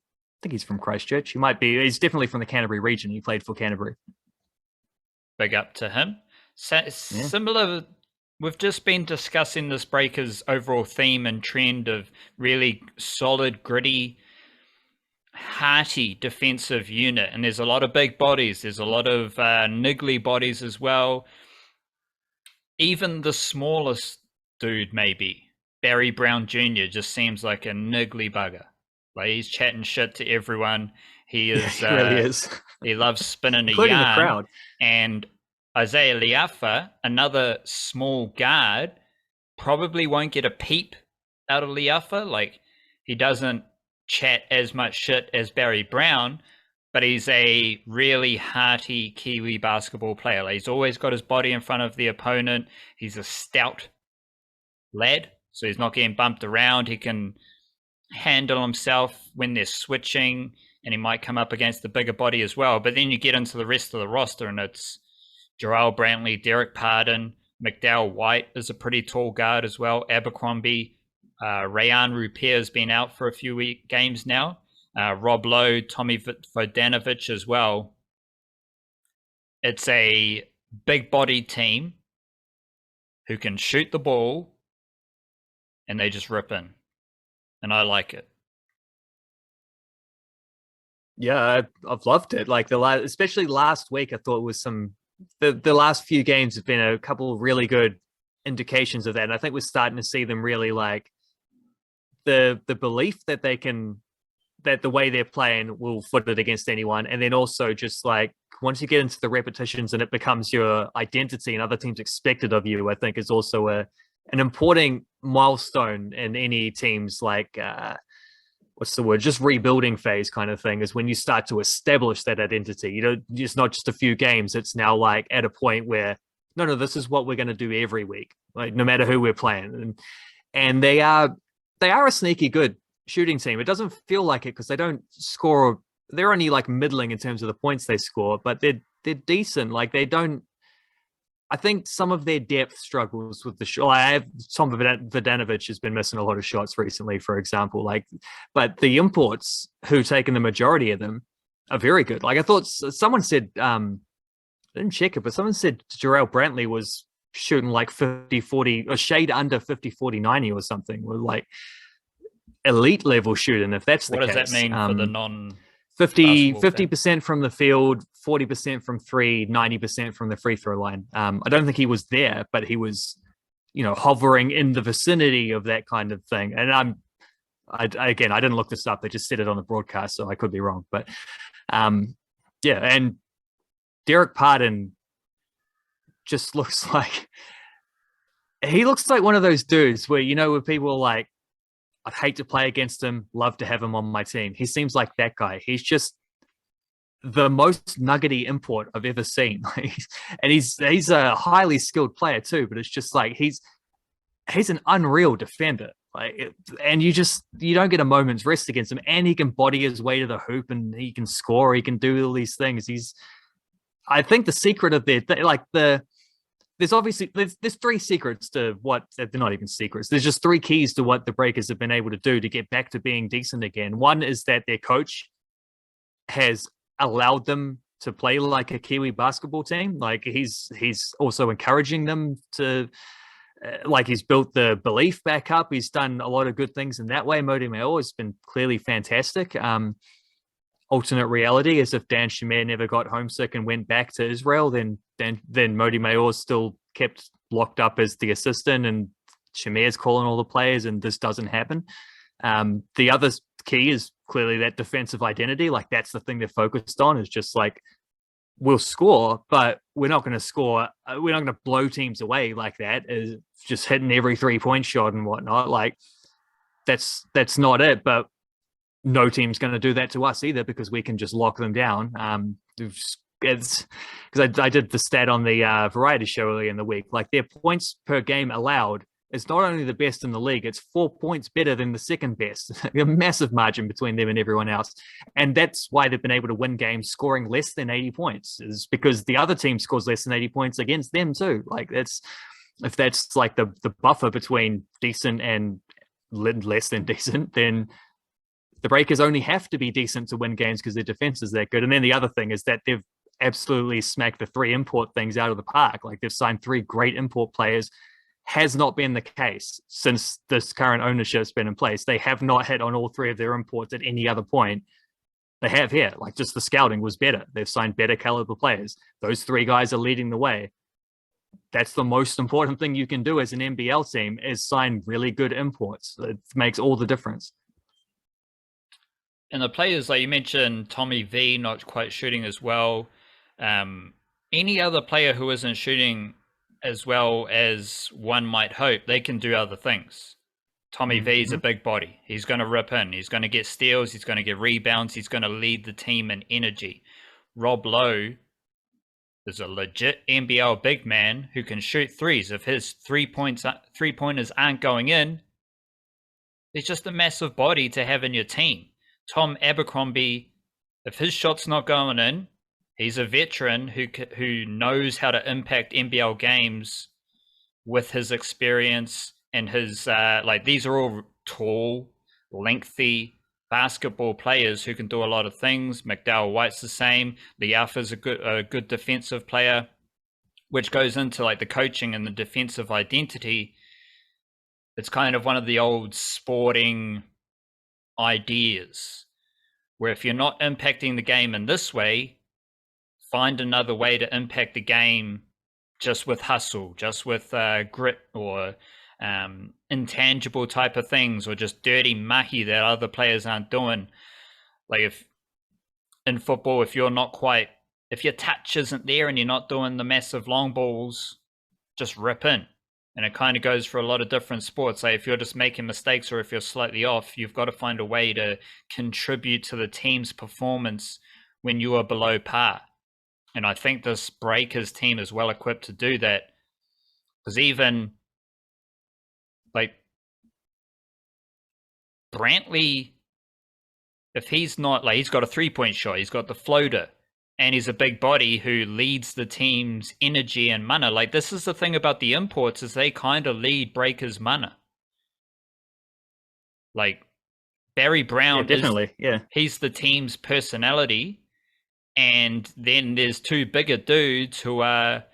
Christchurch. He might be. He's definitely from the Canterbury region. He played for Canterbury. Big up to him. Similar. We've just been discussing this Breakers overall theme and trend of really solid, gritty hearty defensive unit, and there's a lot of big bodies. There's a lot of niggly bodies as well. Even the smallest dude, maybe Barry Brown Jr., just seems like a niggly bugger. Like he's chatting shit to everyone. He Yeah, is. he really is, He loves spinning a including the yarn. crowd. And Isaiah Liafa, another small guard, probably won't get a peep out of Liafa. Like he doesn't chat as much shit as Barry Brown, but he's a really hearty Kiwi basketball player. Like, he's always got his body in front of the opponent. He's a stout lad, so he's not getting bumped around. He can handle himself when they're switching, and he might come up against the bigger body as well. But then you get into the rest of the roster, and it's Jarrell Brantley, Derek Pardon, McDowell White is a pretty tall guard as well. Abercrombie, Rayan Rupier has been out for a few games now. Rob Lowe, Tommy Vodanovic as well. It's a big body team who can shoot the ball, and they just rip in. And I like it. Yeah, I've loved it. Like especially last week, I thought was the last few games have been a couple of really good indications of that. And I think we're starting to see them really like the belief that they can, that the way they're playing will foot it against anyone. And then also just like once you get into the repetitions and it becomes your identity and other teams expected of you, I think is also an important milestone in any team's like what's the word, just rebuilding phase kind of thing, is when you start to establish that identity. You know, it's not just a few games, it's now like at a point where no, this is what we're going to do every week, like no matter who we're playing. And they are a sneaky good shooting team. It doesn't feel like it because they don't score, they're only like middling in terms of the points they score, but they're decent. Like they don't, I think some of their depth struggles with the shot. I have Tom Vodanovic has been missing a lot of shots recently, for example. Like, but the imports who taken the majority of them are very good. Like I thought someone said, I didn't check it, but someone said Jarrell Brantley was shooting like 50-40 or shade under 50-40-90 or something. With like elite level shooting, if that's the case. What does that mean for the non 50% from the field, 40% from three, 90% from the free throw line. I don't think he was there, but he was, hovering in the vicinity of that kind of thing. And I didn't look this up. They just said it on the broadcast, so I could be wrong. But yeah, and Derek Pardon just looks like one of those dudes where, where people are like, I'd hate to play against him, love to have him on my team. He seems like that guy. He's just the most nuggety import I've ever seen. And he's a highly skilled player too, but it's just like he's an unreal defender. And you don't get a moment's rest against him. And he can body his way to the hoop, and he can score. He can do all these things. I think the secret of there's three secrets to what, they're not even secrets. There's just three keys to what the Breakers have been able to do to get back to being decent again. One is that their coach has allowed them to play like a Kiwi basketball team. Like he's also encouraging them to, he's built the belief back up. He's done a lot of good things in that way. Mody Maor has been clearly fantastic. Alternate reality is if Dan Shamir never got homesick and went back to Israel, then Mody Maor still kept locked up as the assistant, and Shamir's calling all the players, and this doesn't happen. The other key is clearly that defensive identity. Like that's the thing they're focused on, is just like, we'll score, but we're not going to score. We're not going to blow teams away like that, is just hitting every 3-point shot and whatnot. Like that's not it, but no team's going to do that to us either, because we can just lock them down. Because I did the stat on the variety show earlier in the week. Like their points per game allowed is not only the best in the league, it's 4 points better than the second best. A massive margin between them and everyone else. And that's why they've been able to win games scoring less than 80 points, is because the other team scores less than 80 points against them too. Like if that's like the buffer between decent and less than decent, then the Breakers only have to be decent to win games because their defense is that good. And then the other thing is that they've absolutely smacked the three import things out of the park. Like they've signed three great import players. Has not been the case since this current ownership's been in place. They have not hit on all three of their imports at any other point. They have here. Like, just the scouting was better. They've signed better caliber players. Those three guys are leading the way. That's the most important thing you can do as an NBL team, is sign really good imports. It makes all the difference. And the players, like you mentioned, Tommy V not quite shooting as well. Any other player who isn't shooting as well as one might hope, they can do other things. Tommy V is a big body. He's going to rip in. He's going to get steals. He's going to get rebounds. He's going to lead the team in energy. Rob Lowe is a legit NBL big man who can shoot threes. If his three-pointers aren't going in, it's just a massive body to have in your team. Tom Abercrombie, if his shot's not going in, he's a veteran who knows how to impact NBL games with his experience and his these are all tall, lengthy basketball players who can do a lot of things. McDowell White's the same. Liafa's a good defensive player, which goes into like the coaching and the defensive identity. It's kind of one of the old sporting ideas where if you're not impacting the game in this way, find another way to impact the game just with hustle, just with grit or intangible type of things, or just dirty mahi that other players aren't doing. Like if in football, if your touch isn't there and you're not doing the massive long balls, just rip in. And it kind of goes for a lot of different sports. Like if you're just making mistakes or if you're slightly off, you've got to find a way to contribute to the team's performance when you are below par. And I think this Breakers team is well equipped to do that. Because even like Brantley, if he's not like, he's got a 3-point shot, he's got the floater, and he's a big body who leads the team's energy and mana. Like this is the thing about the imports, is they kind of lead Breakers mana. Like Barry Brown, definitely, he's the team's personality. And then there's two bigger dudes who are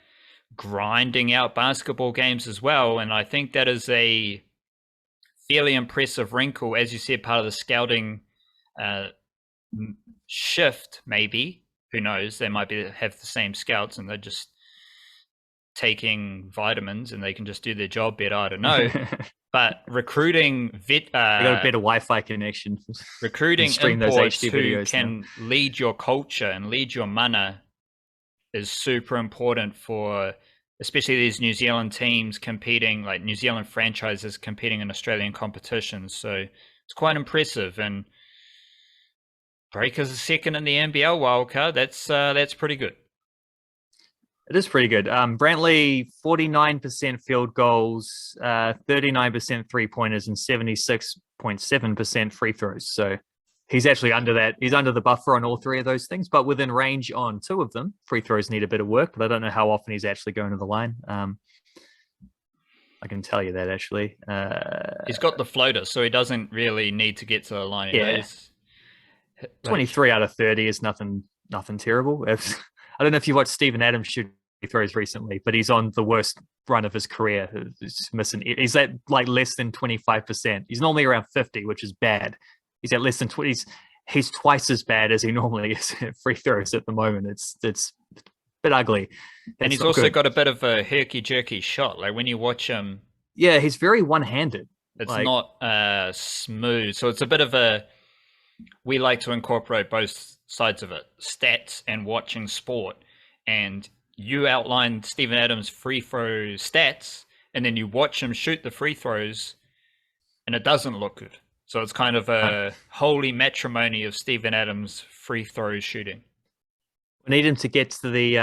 grinding out basketball games as well. And I think that is a fairly impressive wrinkle, as you said, part of the scouting shift, maybe. Who knows? They might have the same scouts and they're just taking vitamins and they can just do their job better. I don't know. But recruiting they got a better Wi-Fi connection. Recruiting imports who can lead your culture and lead your mana is super important for, especially these New Zealand teams competing, like New Zealand franchises competing in Australian competitions. So it's quite impressive. And Breakers are second in the NBL wildcard. That's pretty good. It is pretty good. Brantley, 49% field goals, 39% three-pointers, and 76.7% free throws. So he's actually under that. He's under the buffer on all three of those things, but within range on two of them. Free throws need a bit of work, but I don't know how often he's actually going to the line. I can tell you that, actually. He's got the floater, so he doesn't really need to get to the line. Yeah. 23 out of 30 is nothing terrible. I don't know if you watched Steven Adams shoot throws recently, but he's on the worst run of his career. He's missing. He's at like less than 25%. He's normally around 50, which is bad. He's at less than 20. He's twice as bad as he normally is at free throws at the moment. It's a bit ugly. And he's also got a bit of a herky-jerky shot. Like when you watch him... Yeah, he's very one-handed. It's not smooth. So it's a bit of a... We like to incorporate both sides of it, stats and watching sport. And you outlined Steven Adams' free throw stats, and then you watch him shoot the free throws, and it doesn't look good. So it's kind of a holy matrimony of Steven Adams' free throw shooting. We need him to get to the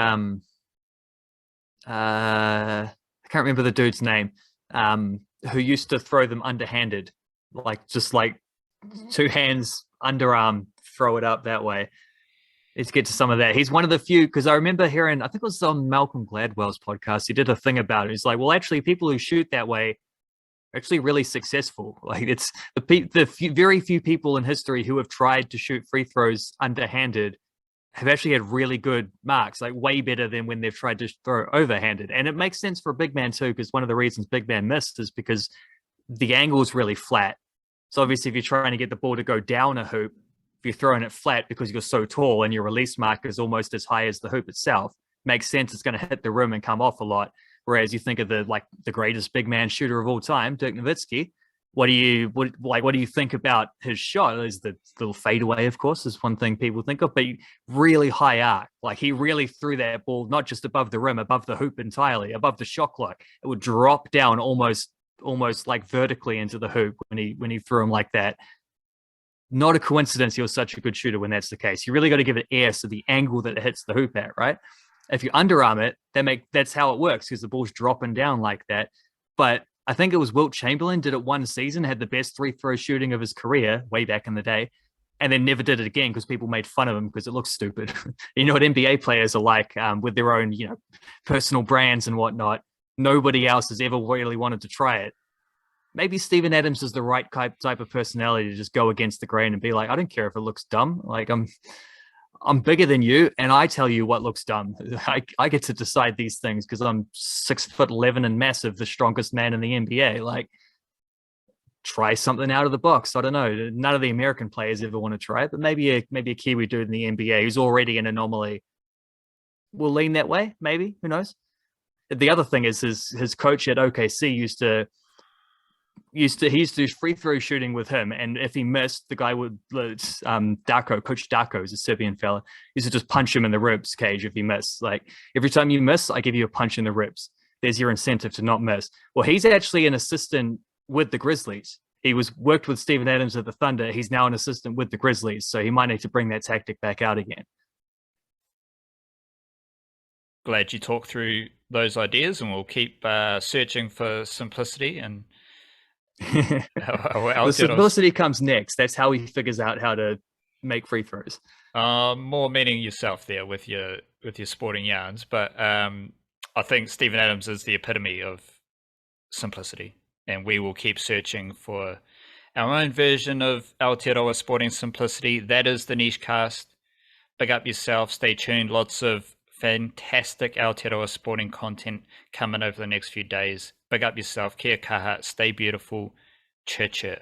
I can't remember the dude's name, who used to throw them underhanded, like just like two hands, underarm, throw it up that way. Let's get to some of that. He's one of the few, because I remember hearing, I think it was on Malcolm Gladwell's podcast, he did a thing about it. He's like, well, actually, people who shoot that way are actually really successful. Like it's very few people in history who have tried to shoot free throws underhanded have actually had really good marks, like way better than when they've tried to throw overhanded. And it makes sense for a big man too, because one of the reasons big man missed is because the angle is really flat. So obviously if you're trying to get the ball to go down a hoop, if you're throwing it flat because you're so tall and your release mark is almost as high as the hoop itself, makes sense. It's going to hit the rim and come off a lot. Whereas you think of the greatest big man shooter of all time, Dirk Nowitzki. What do you think about his shot? Is the little fadeaway, of course, is one thing people think of, but really high arc. Like he really threw that ball not just above the rim, above the hoop entirely, above the shot clock. It would drop down almost like vertically into the hoop when he threw him like that. Not a coincidence he was such a good shooter when that's the case. You really got to give it air, so the angle that it hits the hoop at, right? If you underarm it, that's how it works because the ball's dropping down like that. But I think it was Wilt Chamberlain did it one season, had the best free throw shooting of his career way back in the day, and then never did it again because people made fun of him because it looks stupid. You know what NBA players are like with their own, personal brands and whatnot. Nobody else has ever really wanted to try it. Maybe Steven Adams is the right type of personality to just go against the grain and be like, I don't care if it looks dumb. Like I'm bigger than you, and I tell you what looks dumb. I get to decide these things because I'm 6'11" and massive, the strongest man in the NBA. Like, try something out of the box. I don't know. None of the American players ever want to try it, but maybe a Kiwi dude in the NBA who's already an anomaly will lean that way. Maybe, who knows? The other thing is his coach at OKC used to do free throw shooting with him, and if he missed, the guy would Coach Darko is a Serbian fella, used to just punch him in the ribs cage if he missed. Like, every time you miss, I give you a punch in the ribs. There's your incentive to not miss. Well, he's actually an assistant with the Grizzlies. He worked with Steven Adams at the Thunder. He's now an assistant with the Grizzlies, so he might need to bring that tactic back out again. Glad you talked through those ideas, and we'll keep searching for simplicity and the simplicity comes next. That's how he figures out how to make free throws. More meaning yourself there with your sporting yarns, but I think Steven Adams is the epitome of simplicity, and we will keep searching for our own version of Aotearoa sporting simplicity. That is the Niche Cast. Big up yourself. Stay tuned. Lots of fantastic Aotearoa sporting content coming over the next few days. Big up yourself. Kia kaha. Stay beautiful. Chir chir.